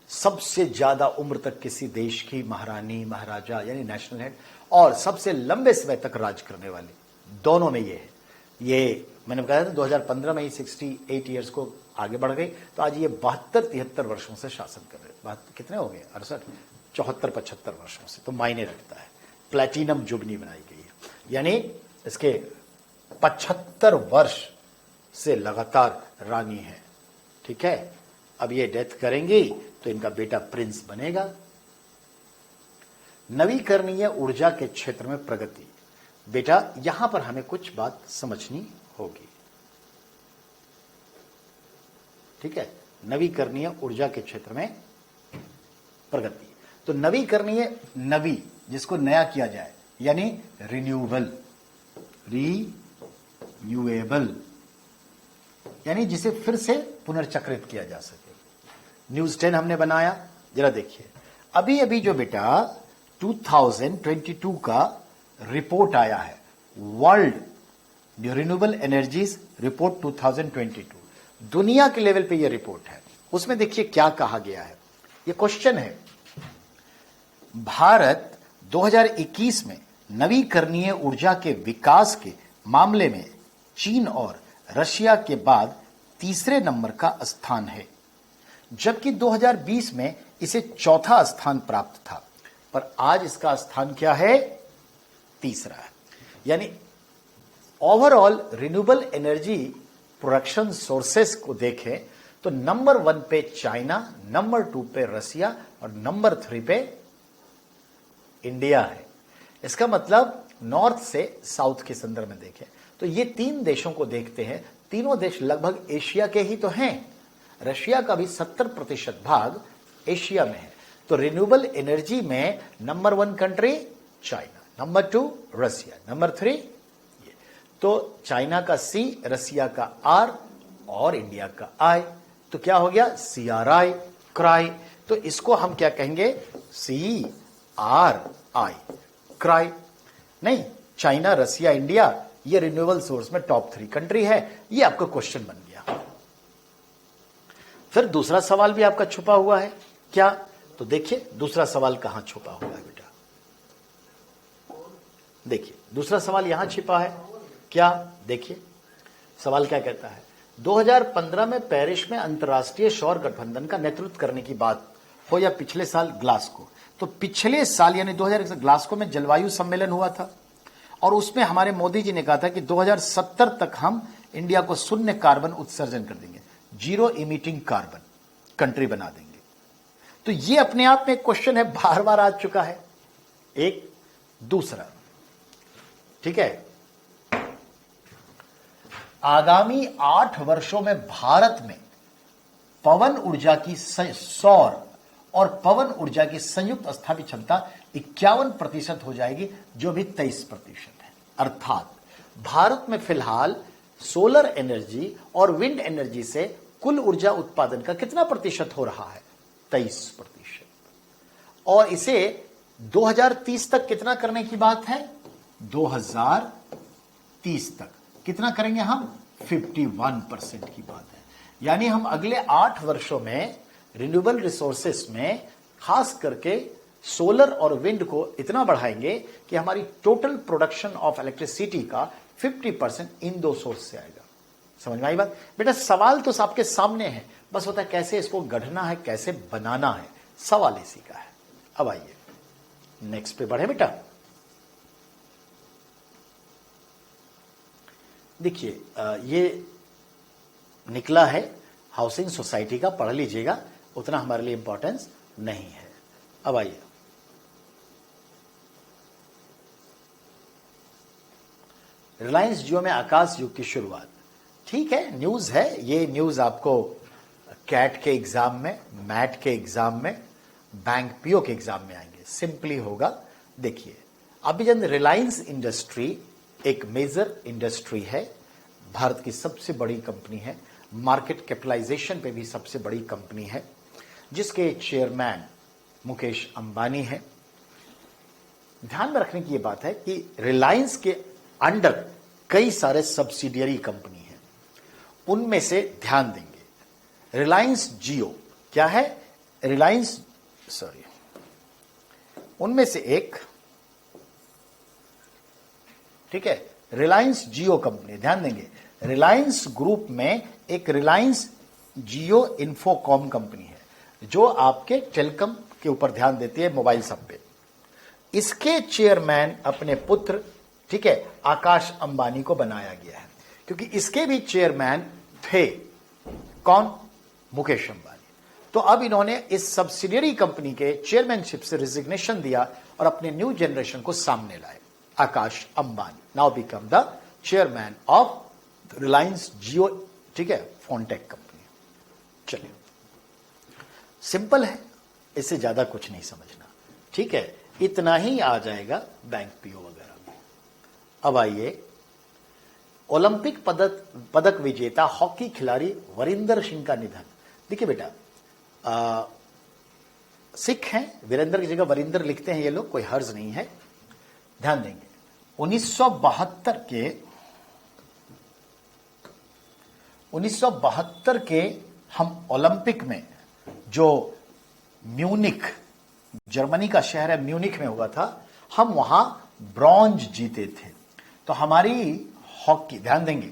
A: सबसे ज्यादा उम्र तक किसी देश की महारानी, महाराजा यानी नेशनल हेड, और सबसे लंबे समय तक राज करने वाली, दोनों में ये है। ये मैंने बताया था 2015 में ही 68 ईयर्स को आगे बढ़ गई, तो आज ये 72-73 वर्षों से शासन कर रहे। बात कितने हो गए? 68, 74-75 वर्षों से, तो मायने रखता है। प्लैटिनम जुबली बनाई गई है, यानी इसके 75 वर्ष से लगातार रानी है। ठीक है, अब ये डेथ करेंगी तो इनका बेटा प्रिंस बनेगा। नवीकरणीय ऊर्जा के क्षेत्र में प्रगति। बेटा यहां पर हमें कुछ बात समझनी होगी। ठीक है, नवीकरणीय ऊर्जा के क्षेत्र में प्रगति। तो नवीकरणीय, नवी जिसको नया किया जाए, यानी रिन्यूएबल, रिन्यूएबल यानी जिसे फिर से पुनर्चक्रित किया जा सके। न्यूज 10 हमने बनाया, जरा देखिए। अभी अभी जो बेटा 2022 का रिपोर्ट आया है, वर्ल्ड रिन्यूएबल एनर्जीज रिपोर्ट 2022, दुनिया के लेवल पे ये रिपोर्ट है। उसमें देखिए क्या कहा गया है। ये क्वेश्चन है, भारत 2021 में नवीकरणीय ऊर्जा के विकास के मामले में चीन और रशिया के बाद तीसरे नंबर का स्थान है, जबकि 2020 में इसे चौथा स्थान प्राप्त था, पर आज इसका स्थान क्या है? तीसरा है। यानी overall renewable energy production sources को देखें तो नंबर 1 पे चाइना, नंबर 2 पे रशिया और नंबर 3 पे इंडिया है। इसका मतलब नॉर्थ से साउथ के संदर्भ में देखें तो ये 3 देशों को देखते हैं। तीनों देश लगभग एशिया के ही तो हैं। रशिया का भी 70% भाग एशिया में है। तो रिन्यूएबल एनर्जी में number 1 country China, number 2 Russia, number 3 ये। तो चाइना का C, रशिया का R और इंडिया का I, तो क्या हो गया? CRI, cry. तो इसको हम क्या कहेंगे? CRI, cry. नहीं, चाइना, रशिया, इंडिया ये रिन्यूएबल सोर्स में टॉप 3 कंट्री है। ये आपका क्वेश्चन बन गया। फिर दूसरा सवाल भी आपका छुपा हुआ है। क्या? तो देखिए दूसरा सवाल कहां छुपा हुआ है बेटा। देखिए दूसरा सवाल यहां छिपा है। क्या? देखिए सवाल क्या कहता है। 2015 में पेरिस में अंतर्राष्ट्रीय सौर गठबंधन का नेतृत्व करने की बात हो, या पिछले साल ग्लासगो, तो पिछले साल यानी 2001 ग्लासगो में जलवायु सम्मेलन हुआ था और उसमें हमारे मोदी जी ने कहा था कि 2070 तक हम इंडिया को शून्य कार्बन उत्सर्जन कर देंगे, जीरो इमिटिंग कार्बन कंट्री बना देंगे। तो ये अपने आप में एक क्वेश्चन है, बार बार आ चुका है। एक दूसरा, ठीक है, आगामी 8 वर्षों में भारत में पवन ऊर्जा की, सौर और पवन ऊर्जा की संयुक्त स्थापित क्षमता 51% हो जाएगी, जो भी 23% है। अर्थात भारत में फिलहाल सोलर एनर्जी और विंड एनर्जी से कुल ऊर्जा उत्पादन का कितना प्रतिशत हो रहा है? 23%। और इसे 2030 तक कितना करने की बात है? 2030 तक कितना करेंगे हम? 51% की बात है। यानी हम अगले 8 वर्षों में रिन्यूएबल रिसोर्सेस में खास करके सोलर और विंड को इतना बढ़ाएंगे कि हमारी टोटल प्रोडक्शन ऑफ इलेक्ट्रिसिटी का 50% इन 2 सोर्स से आएगा। समझ में आई बात? बेटा सवाल तो आपके सामने है, बस होता है कैसे इसको गढ़ना है, कैसे बनाना है, सवाल इसी का है। अब आइए नेक्स्ट पे बढ़े बेटा। देखिए ये निकला है हाउसिंग सोसाइटी का, पढ़ लीजिएगा, उतना हमारे लिए इंपॉर्टेंस नहीं है। अब आइए रिलायंस जियो में आकाश युग की शुरुआत। ठीक है, न्यूज है, ये न्यूज आपको कैट के एग्जाम में, मैट के एग्जाम में, बैंक पीओ के एग्जाम में आएंगे। सिंपली होगा, देखिए अभी जब रिलायंस इंडस्ट्री एक मेजर इंडस्ट्री है, भारत की सबसे बड़ी कंपनी है, मार्केट कैपिटलाइजेशन पे भी सबसे बड़ी कंपनी है, जिसके चेयरमैन मुकेश अंबानी है। ध्यान में रखने की यह बात है कि रिलायंस के अंडर कई सारे सब्सिडियरी कंपनी है, उनमें से ध्यान देंगे रिलायंस जियो क्या है, रिलायंस उनमें से एक, ठीक है, रिलायंस जियो कंपनी, ध्यान देंगे रिलायंस ग्रुप में एक रिलायंस जियो इन्फोकॉम कंपनी है जो आपके टेलीकॉम के ऊपर ध्यान देती है, मोबाइल सब पे। इसके चेयरमैन अपने पुत्र, ठीक है, आकाश अंबानी को बनाया गया है, क्योंकि इसके भी चेयरमैन थे कौन, मुकेश अंबानी। तो अब इन्होंने इस सब्सिडियरी कंपनी के चेयरमैनशिप से रिजिग्नेशन दिया और अपने न्यू जनरेशन को सामने लाए। Akash Ambani now become the chairman of Reliance Jio, ठीक है, फोनटेक कंपनी। चलिए सिंपल है, इससे ज्यादा कुछ नहीं समझना, ठीक है, इतना ही आ जाएगा बैंक पीओ वगैरह में। अब आइए, ओलंपिक पदक विजेता हॉकी खिलाड़ी वीरेंद्र सिंह का निधन। देखिए बेटा, सिख हैं, वीरेंद्र की जगह वरिंदर लिखते हैं ये लोग, कोई हर्ज नहीं है, ध्यान देंगे। 1972 के हम ओलंपिक में, जो म्यूनिक, जर्मनी का शहर है, म्यूनिक में हुआ था, हम वहां ब्रॉन्ज जीते थे। तो हमारी हॉकी, ध्यान देंगे,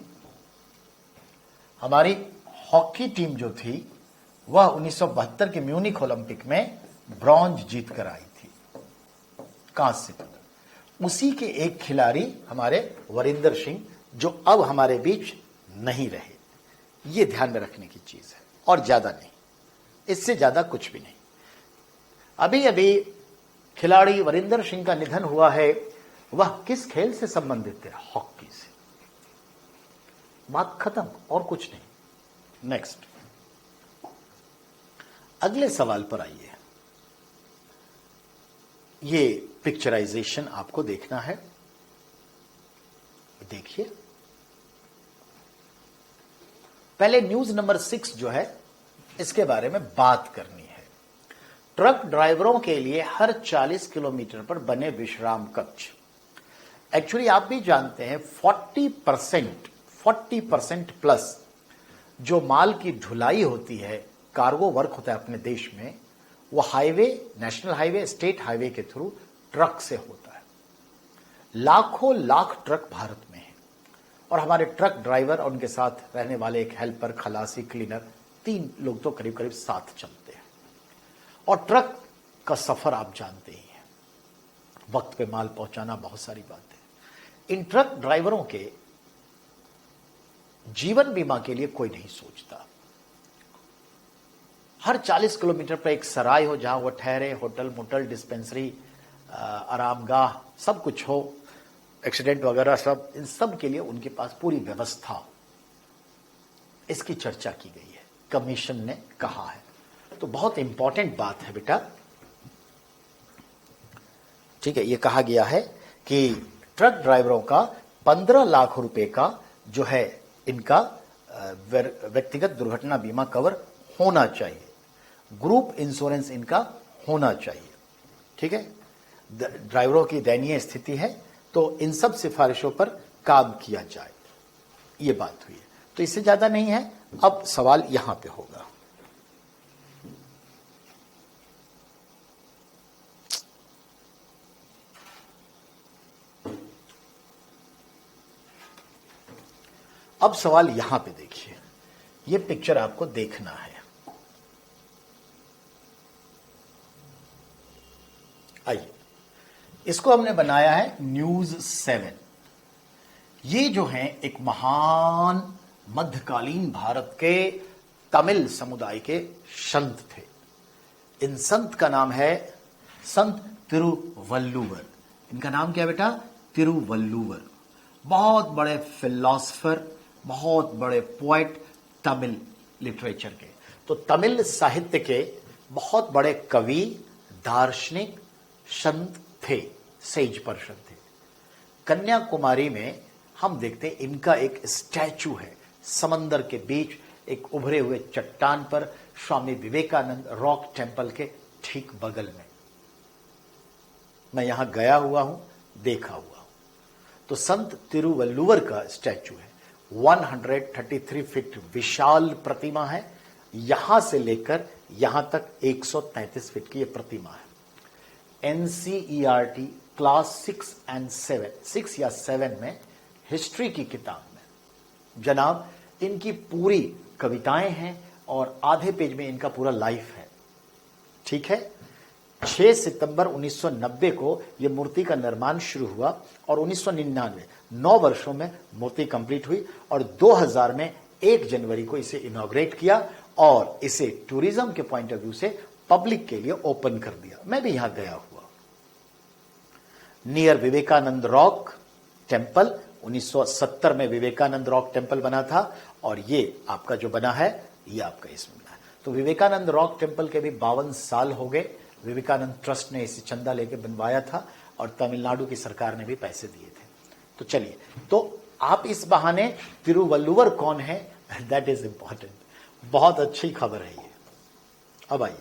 A: हमारी हॉकी टीम जो थी वह 1972 के म्यूनिक ओलंपिक में ब्रॉन्ज जीत कर आई थी, कांस्य पदक। उसी के एक खिलाड़ी हमारे वीरेंद्र सिंह, जो अब हमारे बीच नहीं रहे। यह ध्यान में रखने की चीज है, और ज्यादा नहीं, इससे ज्यादा कुछ भी नहीं। अभी अभी खिलाड़ी वीरेंद्र सिंह का निधन हुआ है, वह किस खेल से संबंधित थे, हॉकी से। बात खत्म, और कुछ नहीं। नेक्स्ट, अगले सवाल पर आइए। ये पिक्चराइजेशन आपको देखना है, देखिए। पहले न्यूज नंबर 6 जो है, इसके बारे में बात करनी है। ट्रक ड्राइवरों के लिए हर 40 किलोमीटर पर बने विश्राम कक्ष। एक्चुअली आप भी जानते हैं 40% प्लस जो माल की ढुलाई होती है, कार्गो वर्क होता है अपने देश में, वो highway, national highway, state highway के थ्रू ट्रक से होता है। लाखों लाख ट्रक भारत में है, और हमारे ट्रक ड्राइवर और उनके साथ रहने वाले एक हेल्पर, खलासी, क्लीनर, 3 लोग तो करीब करीब साथ चलते हैं। और ट्रक का सफर आप जानते ही हैं, वक्त पे माल पहुंचाना, बहुत सारी बातें। इन ट्रक ड्राइवरों के जीवन बीमा के लिए कोई नहीं सोचता। हर 40 किलोमीटर पर एक सराय हो जहां वो ठहरे, होटल, मोटल, डिस्पेंसरी, आरामगाह, सब कुछ हो, एक्सीडेंट वगैरह सब, इन सब के लिए उनके पास पूरी व्यवस्था हो। इसकी चर्चा की गई है, कमीशन ने कहा है। तो बहुत इंपॉर्टेंट बात है बेटा, ठीक है। यह कहा गया है कि ट्रक ड्राइवरों का 15 लाख रुपए का जो है इनका व्यक्तिगत दुर्घटना बीमा कवर होना चाहिए, ग्रुप इंश्योरेंस इनका होना चाहिए, ठीक है। ड्राइवरों की दयनीय स्थिति है, तो इन सब सिफारिशों पर काम किया जाए, ये बात हुई है। तो इससे ज्यादा नहीं है। अब सवाल यहां पे होगा, अब सवाल यहां पे देखिए, ये पिक्चर आपको देखना है। आइए, इसको हमने बनाया है न्यूज 7। ये जो है एक महान मध्यकालीन भारत के तमिल समुदाय के संत थे। इन संत का नाम है संत तिरुवल्लुवर। इनका नाम क्या बेटा, तिरुवल्लुवर। बहुत बड़े फिलोसफर, बहुत बड़े पोएट तमिल लिटरेचर के। तो तमिल साहित्य के बहुत बड़े कवि, दार्शनिक, संत थे, सेज पर्सन थे। कन्याकुमारी में हम देखते हैं इनका एक स्टैचू है, समंदर के बीच एक उभरे हुए चट्टान पर, स्वामी विवेकानंद रॉक टेम्पल के ठीक बगल में। मैं यहां गया हुआ हूं, देखा हुआ हूं। तो संत तिरुवल्लुवर का स्टैचू है, 133 फीट विशाल प्रतिमा है। यहां से लेकर यहां तक 133 फीट की यह प्रतिमा है। एनसीईआरटी क्लास 6 और 7, 6 या 7 में हिस्ट्री की किताब में जनाब इनकी पूरी कविताएं हैं और आधे पेज में इनका पूरा लाइफ है। ठीक है। 6 सितंबर 1990 को यह मूर्ति का निर्माण शुरू हुआ और 1999 9 वर्षों में मूर्ति कंप्लीट हुई और 2000 में 1 जनवरी को इसे इनॉग्रेट किया और इसे टूरिज्म के पॉइंट ऑफ व्यू से पब्लिक के लिए ओपन कर दिया। मैं भी यहां गया हुआ। नियर विवेकानंद रॉक टेम्पल 1970 में विवेकानंद रॉक टेम्पल बना था और ये आपका जो बना है ये आपका इसमें बना है। तो विवेकानंद रॉक टेम्पल के भी 52 साल हो गए। विवेकानंद ट्रस्ट ने इसे चंदा लेके बनवाया था और तमिलनाडु की सरकार ने भी पैसे दिए थे। तो चलिए, तो आप इस बहाने तिरुवल्लुवर कौन है, दैट इज इंपॉर्टेंट। बहुत अच्छी खबर है ये। अब आइए,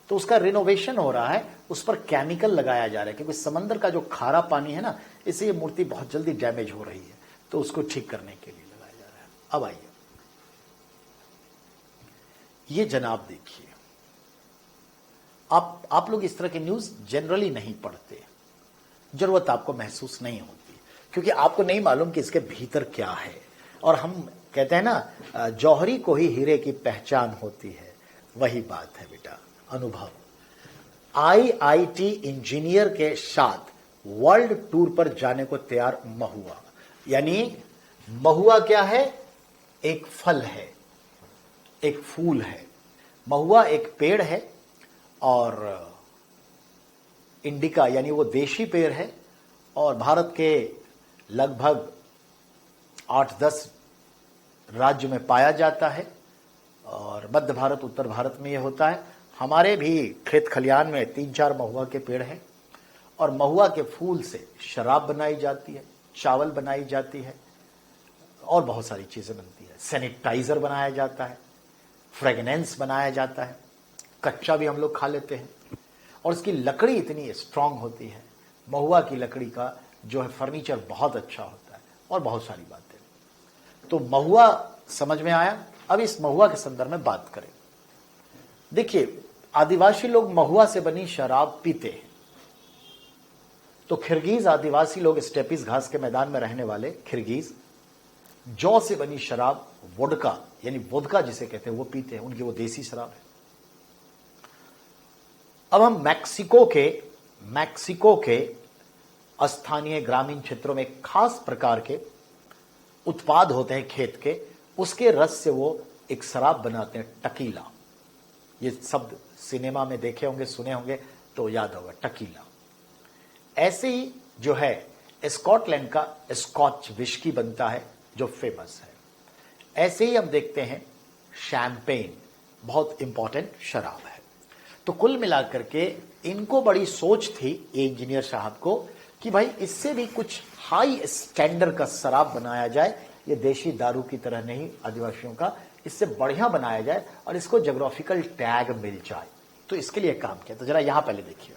A: तो उसका रिनोवेशन हो रहा है, उस पर केमिकल लगाया जा रहा है क्योंकि समंदर का जो खारा पानी है ना, इससे ये मूर्ति बहुत जल्दी डैमेज हो रही है, तो उसको ठीक करने के लिए लगाया जा रहा है। अब आइए, ये जनाब देखिए, आप लोग इस तरह की न्यूज जनरली नहीं पढ़ते, जरूरत आपको महसूस नहीं होती क्योंकि आपको नहीं मालूम कि इसके भीतर क्या है। और हम कहते हैं ना, जौहरी को ही हीरे की पहचान होती है, वही बात है बेटा, अनुभव। आईआईटी इंजीनियर के साथ वर्ल्ड टूर पर जाने को तैयार महुआ। यानी महुआ क्या है? एक फल है, एक फूल है। महुआ एक पेड़ है और इंडिका यानी वो देशी पेड़ है और भारत के लगभग 8-10 राज्य में पाया जाता है और मध्य भारत, उत्तर भारत में ये होता है। हमारे भी खेत खलियान में 3-4 महुआ के पेड़ हैं और महुआ के फूल से शराब बनाई जाती है, चावल बनाई जाती है और बहुत सारी चीजें बनती है। सैनिटाइजर बनाया जाता है, फ्रेगनेंस बनाया जाता है, कच्चा भी हम लोग खा लेते हैं और इसकी लकड़ी इतनी स्ट्रांग होती है। महुआ की लकड़ी का जो है फर्नीचर बहुत अच्छा होता है और बहुत सारी बातें। तो महुआ समझ में आया। अब इस महुआ के संदर्भ में बात करें। देखिए, आदिवासी लोग महुआ से बनी शराब पीते हैं। तो खिरगीज आदिवासी लोग, स्टेपिस घास के मैदान में रहने वाले खिरगीज, जौ से बनी शराब वोडका यानी वोदका जिसे कहते हैं वो पीते हैं, उनकी वो देसी शराब है। अब हम मैक्सिको के स्थानीय ग्रामीण क्षेत्रों में खास प्रकार के उत्पाद होते हैं खेत के, उसके रस से वो एक शराब बनाते हैं, टकीला। ये शब्द सिनेमा में देखे होंगे, सुने होंगे तो याद होगा, टकीला। ऐसे ही जो है स्कॉटलैंड का स्कॉच विस्की बनता है जो फेमस है। ऐसे ही हम देखते हैं शैंपेन, बहुत इंपॉर्टेंट शराब है। तो कुल मिलाकर के इनको बड़ी सोच थी इंजीनियर साहब को कि भाई इससे भी कुछ हाई स्टैंडर्ड का शराब बनाया जाए, ये देशी दारू की तरह नहीं, आदिवासियों का, इससे बढ़िया बनाया जाए और इसको ज्योग्राफिकल टैग मिल जाए। तो इसके लिए काम किया। तो जरा यहां पहले देखिए,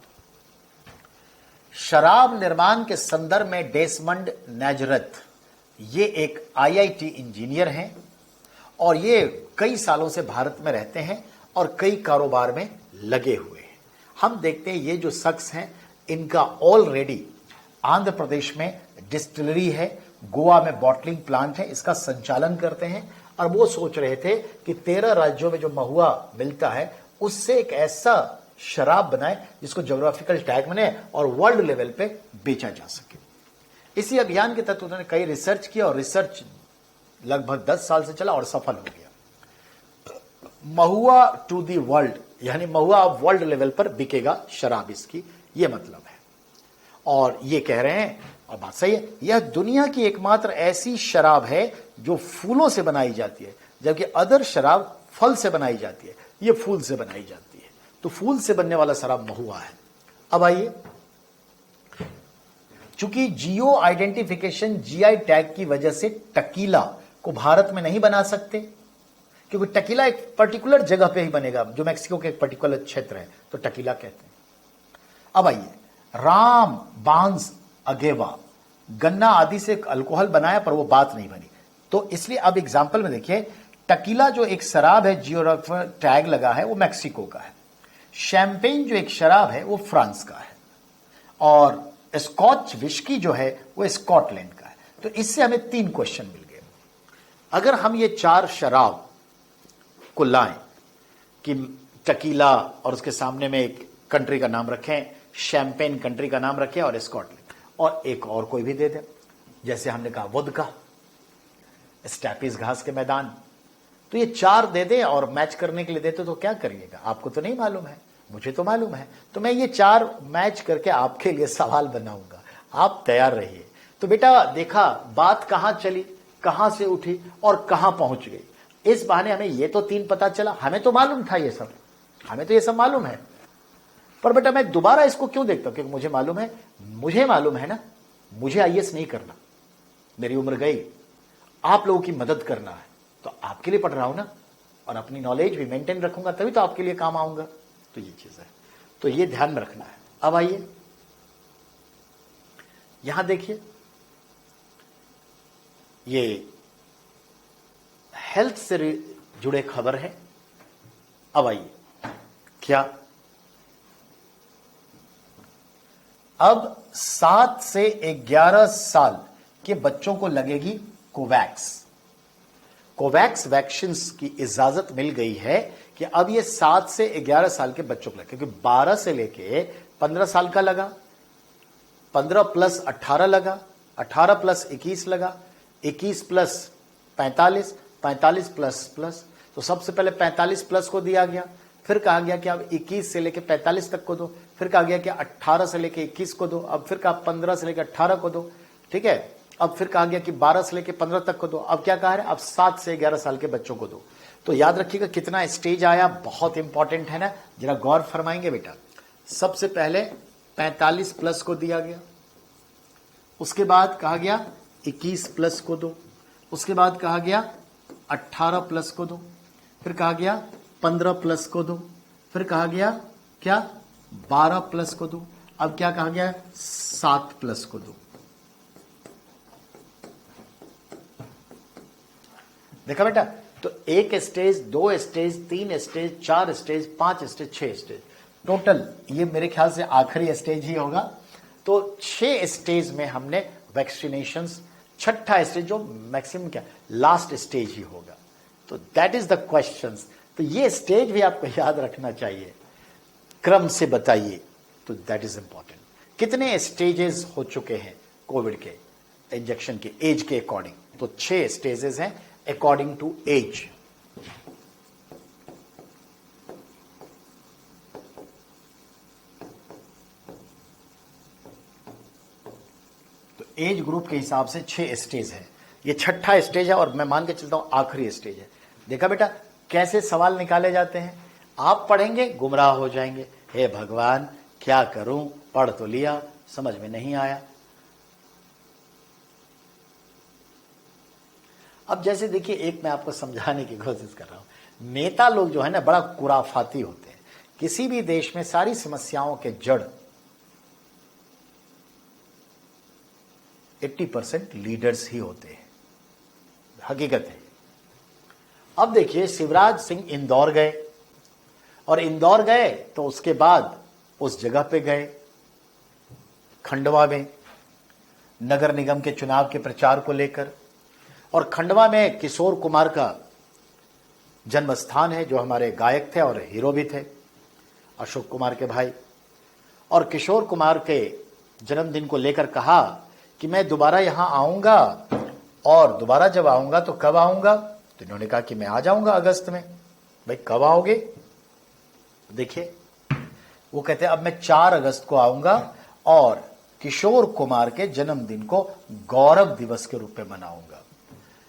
A: शराब निर्माण के संदर्भ में डेसमंड नेजरथ, ये एक आईआईटी इंजीनियर हैं और ये कई सालों से भारत में रहते हैं और कई कारोबार में लगे हुए हैं। हम देखते हैं ये जो शख्स हैं, इनका ऑलरेडी आंध्र प्रदेश में डिस्टिलरी है, गोवा में बॉटलिंग प्लांट है, इसका संचालन करते हैं। और वो सोच रहे थे कि 13 राज्यों में जो महुआ मिलता है उससे एक ऐसा शराब बनाए जिसको ज्योग्राफिकल टैग बने और वर्ल्ड लेवल पे बेचा जा सके। इसी अभियान के तहत उन्होंने कई रिसर्च किया और रिसर्च लगभग 10 साल से चला और सफल हो गया। महुआ टू दी वर्ल्ड, यानी महुआ अब वर्ल्ड लेवल पर बिकेगा शराब, इसकी ये मतलब है। और ये कह रहे हैं, और बात सही है, यह दुनिया की एकमात्र ऐसी शराब है जो फूलों से बनाई जाती है, जबकि अदर शराब फल से बनाई जाती है, ये फूल से बनाई जाती है। तो फूल से बनने वाला शराब महुआ है। अब आइए, चूंकि जियो आइडेंटिफिकेशन जीआई टैग की वजह से टकीला को भारत में नहीं बना सकते, क्योंकि टकीला एक पर्टिकुलर जगह पे ही बनेगा, जो मैक्सिको के एक पर्टिकुलर क्षेत्र है, तो टकीला कहते हैं। अब आइए, राम बांस अगेवा, गन्ना आदि से अल्कोहल बनाया पर वो बात नहीं बनी, तो इसलिए अब एग्जाम्पल में देखिए, टकीला जो एक शराब है, जियोग्राफर टैग लगा है, वो मैक्सिको का है। शैंपेन जो एक शराब है, वो फ्रांस का है। और स्कॉच विस्की जो है, वो स्कॉटलैंड का है। तो इससे हमें 3 क्वेश्चन मिल गए। अगर हम ये 4 शराब को लाएं कि टकीला और उसके सामने में एक कंट्री का नाम रखें, शैंपेन कंट्री का नाम रखें और स्कॉटलैंड, और एक और कोई भी दे दें, जैसे हमने कहा वोदका, स्टैपिस घास के मैदान, तो ये 4 दे दें और मैच करने के लिए देते तो क्या करिएगा? आपको तो नहीं मालूम है, मुझे तो मालूम है। तो मैं ये 4 मैच करके आपके लिए सवाल बनाऊंगा, आप तैयार रहिए। तो बेटा देखा बात कहां चली, कहां से उठी और कहां पहुंच गई। इस बहाने हमें ये तो 3 पता चला, हमें तो मालूम था ये सब, हमें तो ये सब मालूम है, पर बेटा मैं दोबारा इसको क्यों देखता हूं? क्योंकि मुझे मालूम है ना, मुझे आईएएस नहीं करना, मेरी उम्र गई, आप लोगों की मदद करना है, तो आपके लिए पढ़ रहा हूं ना, और अपनी नॉलेज भी मेंटेन रखूंगा, तभी तो आपके लिए काम आऊंगा। तो ये चीज है, तो ये ध्यान में रखना है। अब आइए, यहां देखिए, ये हेल्थ से जुड़े खबर है। अब आइए, क्या अब 7 से 11 साल के बच्चों को लगेगी कोवैक्स वैक्सीन की इजाजत मिल गई है कि अब ये 7 से 11 साल के बच्चों को लगे, क्योंकि 12 से लेके 15 साल का लगा, 15 प्लस 18 लगा, 18 प्लस 21 लगा, 21 प्लस 45, 45 प्लस, तो सबसे पहले 45 प्लस को दिया गया, फिर कहा गया कि अब 21 से लेके 45 तक को दो, फिर कहा गया कि 18 से लेके 21 को दो, अब फिर कहा 15 से लेके 18 को दो, ठीक है। अब फिर कहा गया कि 12 से लेके 15 तक को दो, अब क्या कहा है, अब 7 से 11 साल के बच्चों को दो। तो याद रखिएगा कितना स्टेज आया, बहुत इंपॉर्टेंट है ना, जरा गौर फरमाएंगे बेटा। सबसे पहले 45 प्लस को दिया गया, उसके बाद कहा गया 21 प्लस को दो, उसके बाद कहा गया 18 प्लस को दो, फिर कहा गया 15 प्लस को दो, फिर कहा गया क्या 12 प्लस को दो, अब क्या कहा गया 7 प्लस को दो। देखा बेटा, तो 1 stage, 2 stage, 3 stage, 4 stage, 5 stage, 6 stage, total ये मेरे ख्याल से आखिरी स्टेज ही होगा। तो 6 स्टेज में हमने वैक्सीनेशंस, 6ठा स्टेज जो मैक्सिमम क्या लास्ट स्टेज ही होगा। तो दैट इज द क्वेश्चंस। तो ये स्टेज भी आपको याद रखना चाहिए, क्रम से बताइए, तो दैट इज इंपॉर्टेंट। कितने स्टेजेस हो चुके हैं कोविड के इंजेक्शन के एज के अकॉर्डिंग? तो 6 स्टेजेस हैं अकॉर्डिंग टू एज। तो एज ग्रुप के हिसाब से 6 स्टेज है, ये 6ठा स्टेज है और मैं मान के चलता हूं आखिरी स्टेज है। देखा बेटा कैसे सवाल निकाले जाते हैं, आप पढ़ेंगे गुमराह हो जाएंगे, हे भगवान क्या करूं, पढ़ तो लिया समझ में नहीं आया। अब जैसे देखिए, एक मैं आपको समझाने की कोशिश कर रहा हूं, नेता लोग जो है ना बड़ा कुराफाती होते हैं। किसी भी देश में सारी समस्याओं के जड़ 80% लीडर्स ही होते हैं, हकीकत है। अब देखिए शिवराज सिंह इंदौर गए, और इंदौर गए तो उसके बाद उस जगह पे गए खंडवा में नगर निगम के चुनाव के प्रचार को लेकर, और खंडवा में किशोर कुमार का जन्म स्थान है, जो हमारे गायक थे और हीरो भी थे, अशोक कुमार के भाई। और किशोर कुमार के जन्मदिन को लेकर कहा कि मैं दोबारा यहां आऊंगा, और दोबारा जब आऊंगा तो कब आऊंगा? तो इन्होंने कहा कि मैं आ जाऊंगा अगस्त में। भाई कब आओगे? देखिए वो कहते हैं अब मैं 4 अगस्त को आऊंगा और किशोर कुमार के जन्मदिन को गौरव दिवस के रूप में मनाऊंगा।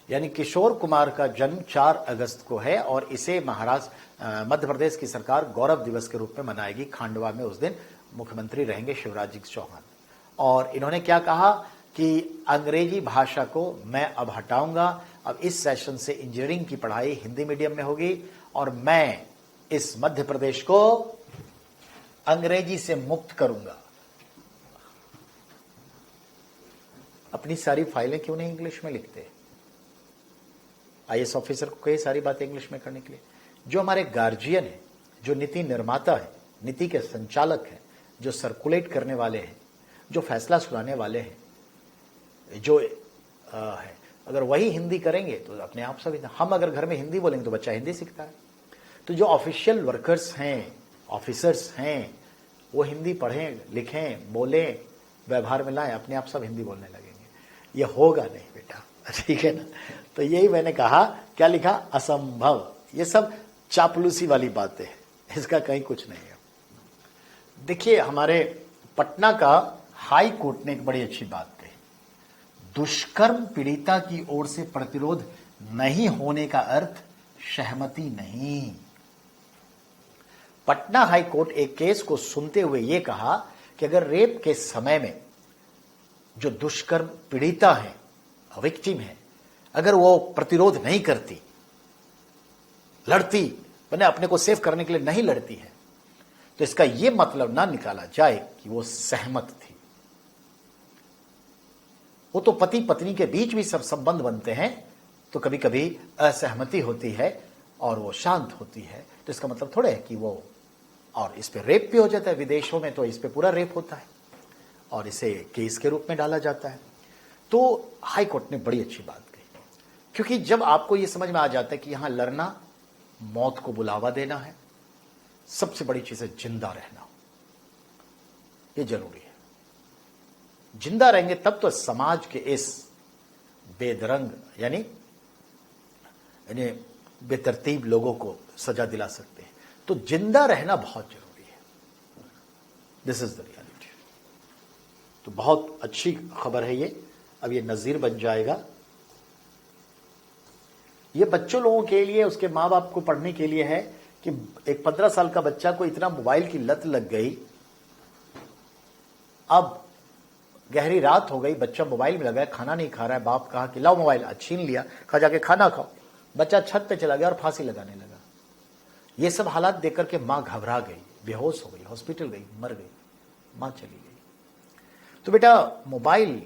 A: यानी किशोर कुमार का जन्म 4 अगस्त को है और इसे महाराष्ट्र मध्य प्रदेश की सरकार गौरव दिवस के रूप में मनाएगी। खांडवा में उस दिन मुख्यमंत्री रहेंगे शिवराज सिंह चौहान। और इन्होंने क्या कहा कि अंग्रेजी भाषा को मैं अब हटाऊंगा, अब इस सेशन से इंजीनियरिंग की पढ़ाई हिंदी मीडियम में होगी और मैं इस मध्य प्रदेश को अंग्रेजी से मुक्त करूंगा। अपनी सारी फाइलें क्यों नहीं इंग्लिश में लिखते? आईएएस ऑफिसर को कई सारी बातें इंग्लिश में करने के लिए। जो हमारे गार्जियन है, जो नीति निर्माता है, नीति के संचालक हैं, जो सर्कुलेट करने वाले हैं, जो फैसला सुनाने वाले हैं, जो है, अगर वही हिंदी करेंगे तो अपने आप सब, हम अगर घर में हिंदी बोलेंगे तो बच्चा हिंदी सीखता है। तो जो ऑफिशियल वर्कर्स हैं, ऑफिसर्स हैं, वो हिंदी पढ़ें, लिखें, बोलें, व्यवहार में लाएं, अपने आप सब हिंदी बोलने लगेंगे। ये होगा नहीं बेटा, ठीक है ना? तो यही मैंने कहा, क्या लिखा? असंभव। ये सब चापलूसी वाली बातें हैं, इसका कहीं कुछ नहीं है। देखिए, हमारे पटना का हाई कोर्ट ने एक बड़ी अच्छी बात कही। दुष्कर्म पीड़िता की ओर से प्रतिरोध नहीं होने का अर्थ सहमति नहीं। पटना हाई कोर्ट एक केस को सुनते हुए यह कहा कि अगर रेप के समय में जो दुष्कर्म पीड़िता है, विक्टिम है, अगर वो प्रतिरोध नहीं करती, लड़ती, मैंने अपने को सेफ करने के लिए नहीं लड़ती है, तो इसका यह मतलब ना निकाला जाए कि वो सहमत थी। वो तो पति पत्नी के बीच भी सब संबंध बनते हैं, तो कभी कभी असहमति होती है और वो शांत होती है, तो इसका मतलब थोड़ा है कि वो, और इस पे रेप भी हो जाता है। विदेशों में तो इस पे पूरा रेप होता है और इसे केस के रूप में डाला जाता है। तो हाई कोर्ट ने बड़ी अच्छी बात कही, क्योंकि जब आपको यह समझ में आ जाता है कि यहां लड़ना मौत को बुलावा देना है, सबसे बड़ी चीज है जिंदा रहना। यह जरूरी है। जिंदा रहेंगे तब तो समाज के इस बेदरंग यानी बेतरतीब लोगों को सजा दिला सकते हैं। तो जिंदा रहना बहुत जरूरी है। This is the reality. तो बहुत अच्छी खबर है ये। अब ये नजीर बन जाएगा। ये बच्चों लोगों के लिए, उसके माँ बाप को पढ़ने के लिए है कि एक 15 साल का बच्चा को इतना मोबाइल की लत लग गई, अब गहरी रात हो गई, बच्चा मोबाइल में लगा है, खाना नहीं खा रहा है, बाप कहा कि लाओ मोबाइल, छीन लिया, कहा जाके खाना खाओ, बच्चा छत पे चला गया और फांसी लगाने लगा। ये सब हालात देखकर के मां घबरा गई, बेहोश हो गई, हॉस्पिटल गई, मर गई, मां चली गई। तो बेटा मोबाइल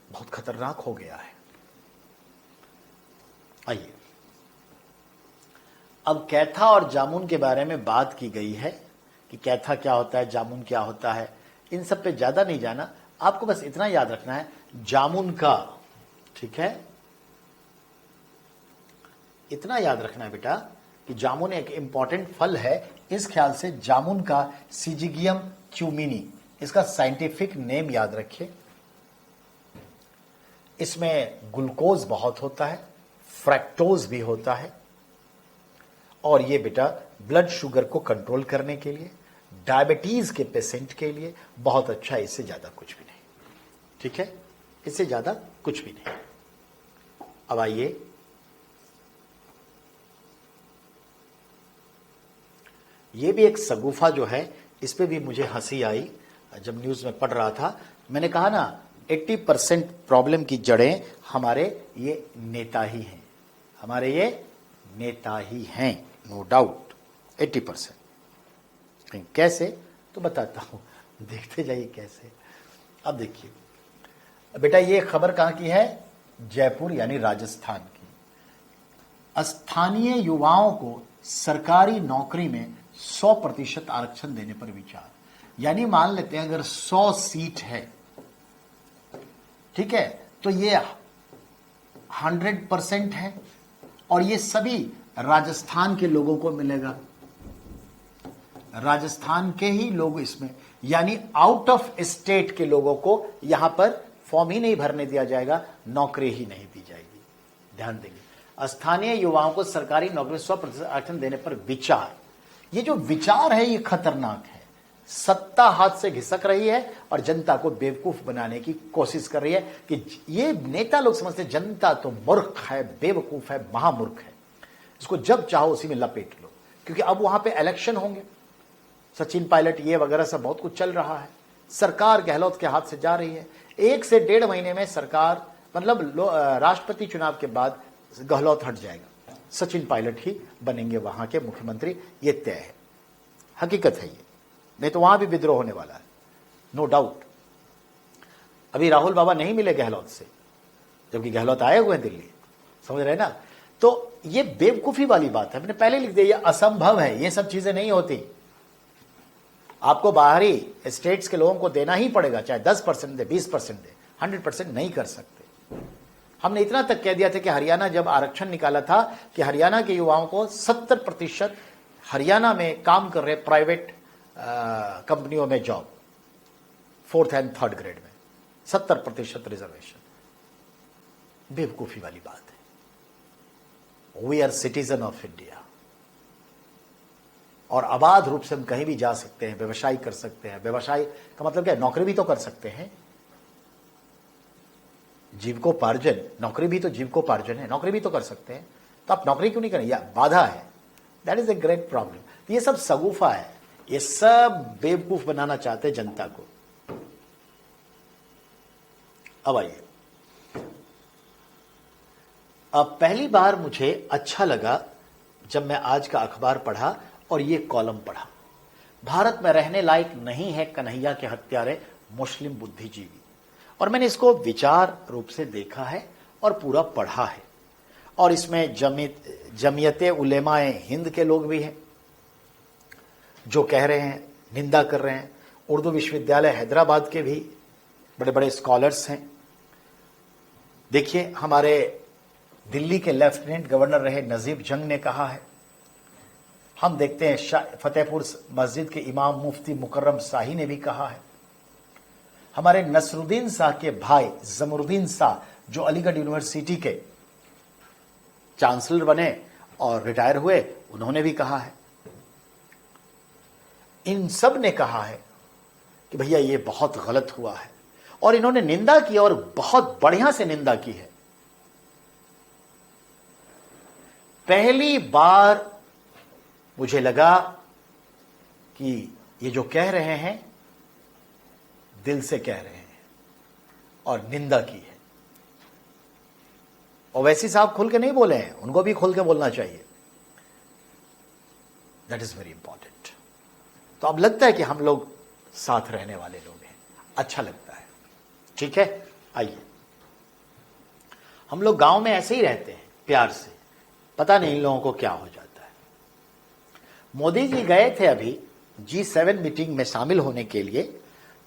A: बहुत खतरनाक हो गया है। आइए, अब कैथा और जामुन के बारे में बात की गई है कि कैथा क्या होता है, जामुन क्या होता है। इन सब पे ज्यादा नहीं जाना, आपको बस इतना याद रखना है, जामुन का, ठीक है, इतना याद रखना है बेटा कि जामुन एक इंपॉर्टेंट फल है। इस ख्याल से जामुन का सिजिगियम क्यूमिनी, इसका साइंटिफिक नेम याद रखिए। इसमें ग्लूकोज बहुत होता है, फ्रैक्टोज भी होता है, और ये बेटा ब्लड शुगर को कंट्रोल करने के लिए, डायबिटीज के पेशेंट के लिए बहुत अच्छा है। इससे ज्यादा कुछ भी नहीं, ठीक है, इससे ज्यादा कुछ भी नहीं। अब आइए, ये भी एक शगुफा जो है, इस पे भी मुझे हंसी आई जब न्यूज में पढ़ रहा था। मैंने कहा ना 80% प्रॉब्लम की जड़ें हमारे ये नेता ही हैं, हमारे ये नेता ही हैं, नो डाउट 80%। कैसे तो बताता हूं, देखते जाइए कैसे। अब देखिए बेटा, ये खबर कहां की है? जयपुर यानी राजस्थान की। स्थानीय युवाओं को सरकारी नौकरी में 100% आरक्षण देने पर विचार। यानी मान लेते हैं अगर 100 सीट है, ठीक है, तो ये 100% है और ये सभी राजस्थान के लोगों को मिलेगा। राजस्थान के ही लोग इसमें, यानी आउट ऑफ स्टेट के लोगों को यहां पर फॉर्म ही नहीं भरने दिया जाएगा, नौकरी ही नहीं दी जाएगी। ध्यान देंगे, स्थानीय युवाओं को सरकारी नौकरी 100% आरक्षण देने पर विचार। ये जो विचार है ये खतरनाक है। सत्ता हाथ से घिसक रही है और जनता को बेवकूफ बनाने की कोशिश कर रही है कि ये नेता लोग समझते हैं जनता तो मूर्ख है, बेवकूफ है, महामूर्ख है, इसको जब चाहो उसी में लपेट लो, क्योंकि अब वहां पे इलेक्शन होंगे, सचिन पायलट ये वगैरह सब बहुत कुछ चल रहा है, सरकार गहलोत के हाथ से जा रही है। 1 से 1.5 महीने में सरकार मतलब राष्ट्रपति चुनाव के बाद गहलोत हट जाएगा, सचिन पायलट ही बनेंगे वहां के मुख्यमंत्री, ये तय है, हकीकत है ये, नहीं तो वहां भी विद्रोह होने वाला है, नो डाउट। अभी राहुल बाबा नहीं मिले गहलोत से, जबकि गहलोत आए हुए हैं दिल्ली, समझ रहे ना। तो ये बेवकूफी वाली बात है, मैंने पहले लिख दिया, ये असंभव है, ये सब चीजें नहीं होती। आपको बाहरी स्टेट्स के लोगों को देना ही पड़ेगा, चाहे 10% दे, 20% दे, 100% नहीं कर सकते। हमने इतना तक कह दिया था कि हरियाणा जब आरक्षण निकाला था कि हरियाणा के युवाओं को 70% हरियाणा में काम कर रहे प्राइवेट कंपनियों में job, 4th and 3rd grade में 70% रिजर्वेशन, बेवकूफी वाली बात है। We are citizen of India और आबाद रूप से हम कहीं भी जा सकते हैं, व्यवसाय कर सकते हैं। व्यवसाय का मतलब क्या है? नौकरी भी तो कर सकते हैं, जीविकोपार्जन, नौकरी भी तो जीविकोपार्जन है, नौकरी भी तो कर सकते हैं। तो आप नौकरी क्यों नहीं करें? यह बाधा है, that is a great problem. ये सब सगुफा है, ये सब बेवकूफ बनाना चाहते हैं जनता को। अब आइए, अब पहली बार मुझे अच्छा लगा जब मैं आज का अखबार पढ़ा और ये कॉलम पढ़ा, भारत में रहने लायक नहीं है कन्हैया के हत्यारे मुस्लिम बुद्धिजीवी। और मैंने इसको विचार रूप से देखा है और पूरा पढ़ा है। और इसमें जमीयते उलेमाए हिंद के लोग भी हैं जो कह रहे हैं, निंदा कर रहे हैं। उर्दू विश्वविद्यालय हैदराबाद के भी बड़े बड़े स्कॉलर्स हैं। देखिए, हमारे दिल्ली के लेफ्टिनेंट गवर्नर रहे नजीब जंग ने कहा है। हम देखते हैं फतेहपुर मस्जिद के इमाम मुफ्ती मुकर्रम शाही ने भी कहा है। हमारे नसरुद्दीन शाह के भाई जमरुद्दीन शाह जो अलीगढ़ यूनिवर्सिटी के चांसलर बने और रिटायर हुए, उन्होंने भी कहा है। इन सब ने कहा है कि भैया ये बहुत गलत हुआ है और इन्होंने निंदा की और बहुत बढ़िया से निंदा की है। पहली बार मुझे लगा कि ये जो कह रहे हैं दिल से कह रहे हैं और निंदा की है। ओवैसी साहब खुल के नहीं बोले हैं, उनको भी खुल के बोलना चाहिए। That is very important. तो अब लगता है कि हम लोग साथ रहने वाले लोग हैं, अच्छा लगता है। ठीक है, आइए, हम लोग गांव में ऐसे ही रहते हैं प्यार से, पता नहीं इन लोगों को क्या हो जाता है। मोदी जी गए थे अभी G7 मीटिंग में शामिल होने के लिए,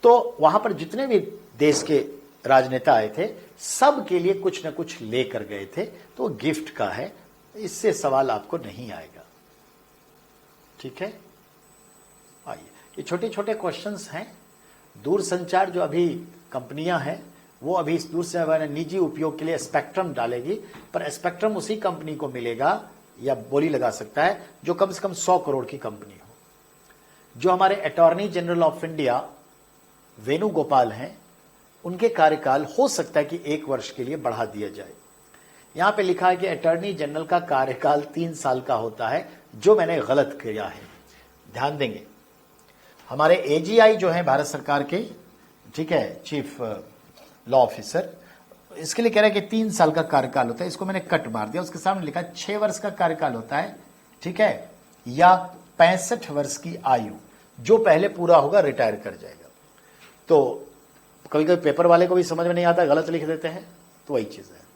A: तो वहां पर जितने भी देश के राजनेता आए थे सब के लिए कुछ न कुछ लेकर गए थे, तो गिफ्ट का है, इससे सवाल आपको नहीं आएगा। ठीक है, आइए, ये छोटे छोटे क्वेश्चंस हैं। दूरसंचार जो अभी कंपनियां हैं वो अभी इस दूरसंचार निजी उपयोग के लिए स्पेक्ट्रम डालेगी, पर स्पेक्ट्रम उसी कंपनी को मिलेगा या बोली लगा सकता है जो कम से कम 100 करोड़ की कंपनी हो। जो हमारे attorney general of India Venugopal हैं, उनके कार्यकाल हो सकता है कि 1 वर्ष के लिए बढ़ा दिया जाए। यहां पे लिखा है कि अटॉर्नी जनरल का कार्यकाल 3 साल का होता है, जो मैंने गलत किया है, ध्यान देंगे। हमारे AGI जो है भारत सरकार के, ठीक है, चीफ लॉ ऑफिसर, इसके लिए कह रहा है कि 3 साल का कार्यकाल होता है। इसको मैंने कट मार दिया, उसके सामने लिखा 6 वर्ष का कार्यकाल होता है, ठीक है, या 65 वर्ष की आयु, जो पहले पूरा होगा रिटायर कर जाएगा। तो कभी कभी पेपर वाले को भी समझ में नहीं आता, गलत लिख देते हैं, तो वही चीज है।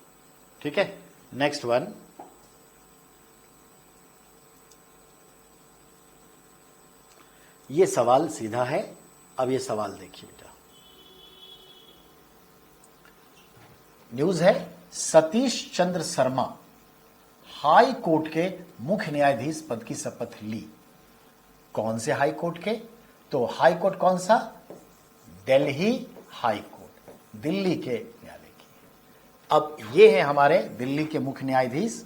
A: ठीक है, नेक्स्ट वन, ये सवाल सीधा है। अब ये सवाल देखिए बेटा, न्यूज है, सतीश चंद्र शर्मा हाई कोर्ट के मुख्य न्यायाधीश पद की शपथ ली। कौन से हाई कोर्ट के? तो हाई कोर्ट कौन सा? दिल्ली हाई कोर्ट, दिल्ली के न्यायालय की। अब ये है हमारे दिल्ली के मुख्य न्यायाधीश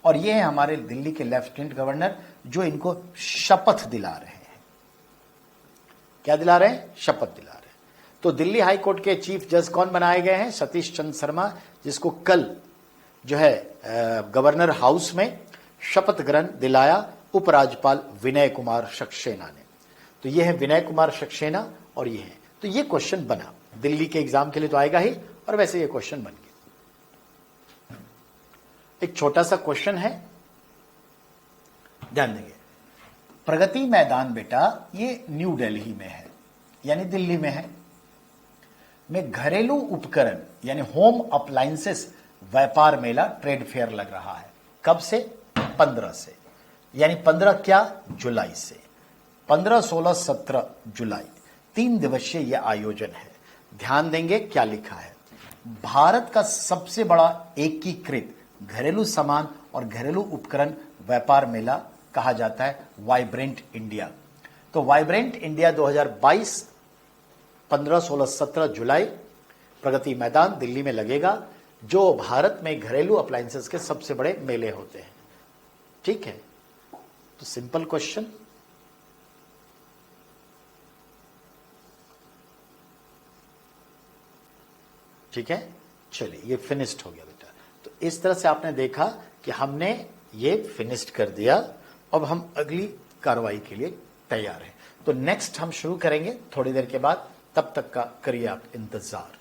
A: और ये है हमारे दिल्ली के लेफ्टिनेंट गवर्नर जो इनको शपथ दिला रहे हैं। क्या दिला रहे हैं? शपथ दिला रहे हैं। तो दिल्ली हाई कोर्ट के चीफ जज कौन बनाए गए हैं? सतीश चंद्र शर्मा, जिसको कल जो है गवर्नर हाउस में शपथ ग्रहण दिलाया उपराज्यपाल विनय कुमार सक्सेना ने। तो ये है विनय कुमार सक्सेना और ये है। तो ये क्वेश्चन बना दिल्ली के एग्जाम के लिए, तो आएगा ही, और वैसे ये क्वेश्चन बन गया। एक छोटा सा क्वेश्चन है, ध्यान देंगे। प्रगति मैदान बेटा ये न्यू दिल्ली में है, यानी दिल्ली में है, में घरेलू उपकरण यानी होम अप्लायंसेस व्यापार मेला ट्रेड फेयर लग रहा है। कब से? 15 से, यानी 15 क्या? जुलाई से। 15, 16, 17 जुलाई 3 दिवसीय यह आयोजन है। ध्यान देंगे क्या लिखा है। भारत का सबसे बड़ा एकीकृत घरेलू सामान और घरेलू उपकरण व्यापार मेला कहा जाता है वाइब्रेंट इंडिया। तो वाइब्रेंट इंडिया 2022 15, 16, 17 जुलाई प्रगति मैदान दिल्ली में लगेगा, जो भारत में घरेलू अप्लायंसेस के सबसे बड़े मेले होते हैं। ठीक है, तो सिंपल क्वेश्चन। ठीक है, चलिए ये फिनिश्ड हो गया बेटा। तो इस तरह से आपने देखा कि हमने ये फिनिश्ड कर दिया। अब हम अगली कार्रवाई के लिए तैयार हैं। तो नेक्स्ट हम शुरू करेंगे थोड़ी देर के बाद, तब तक का करिए आप इंतजार।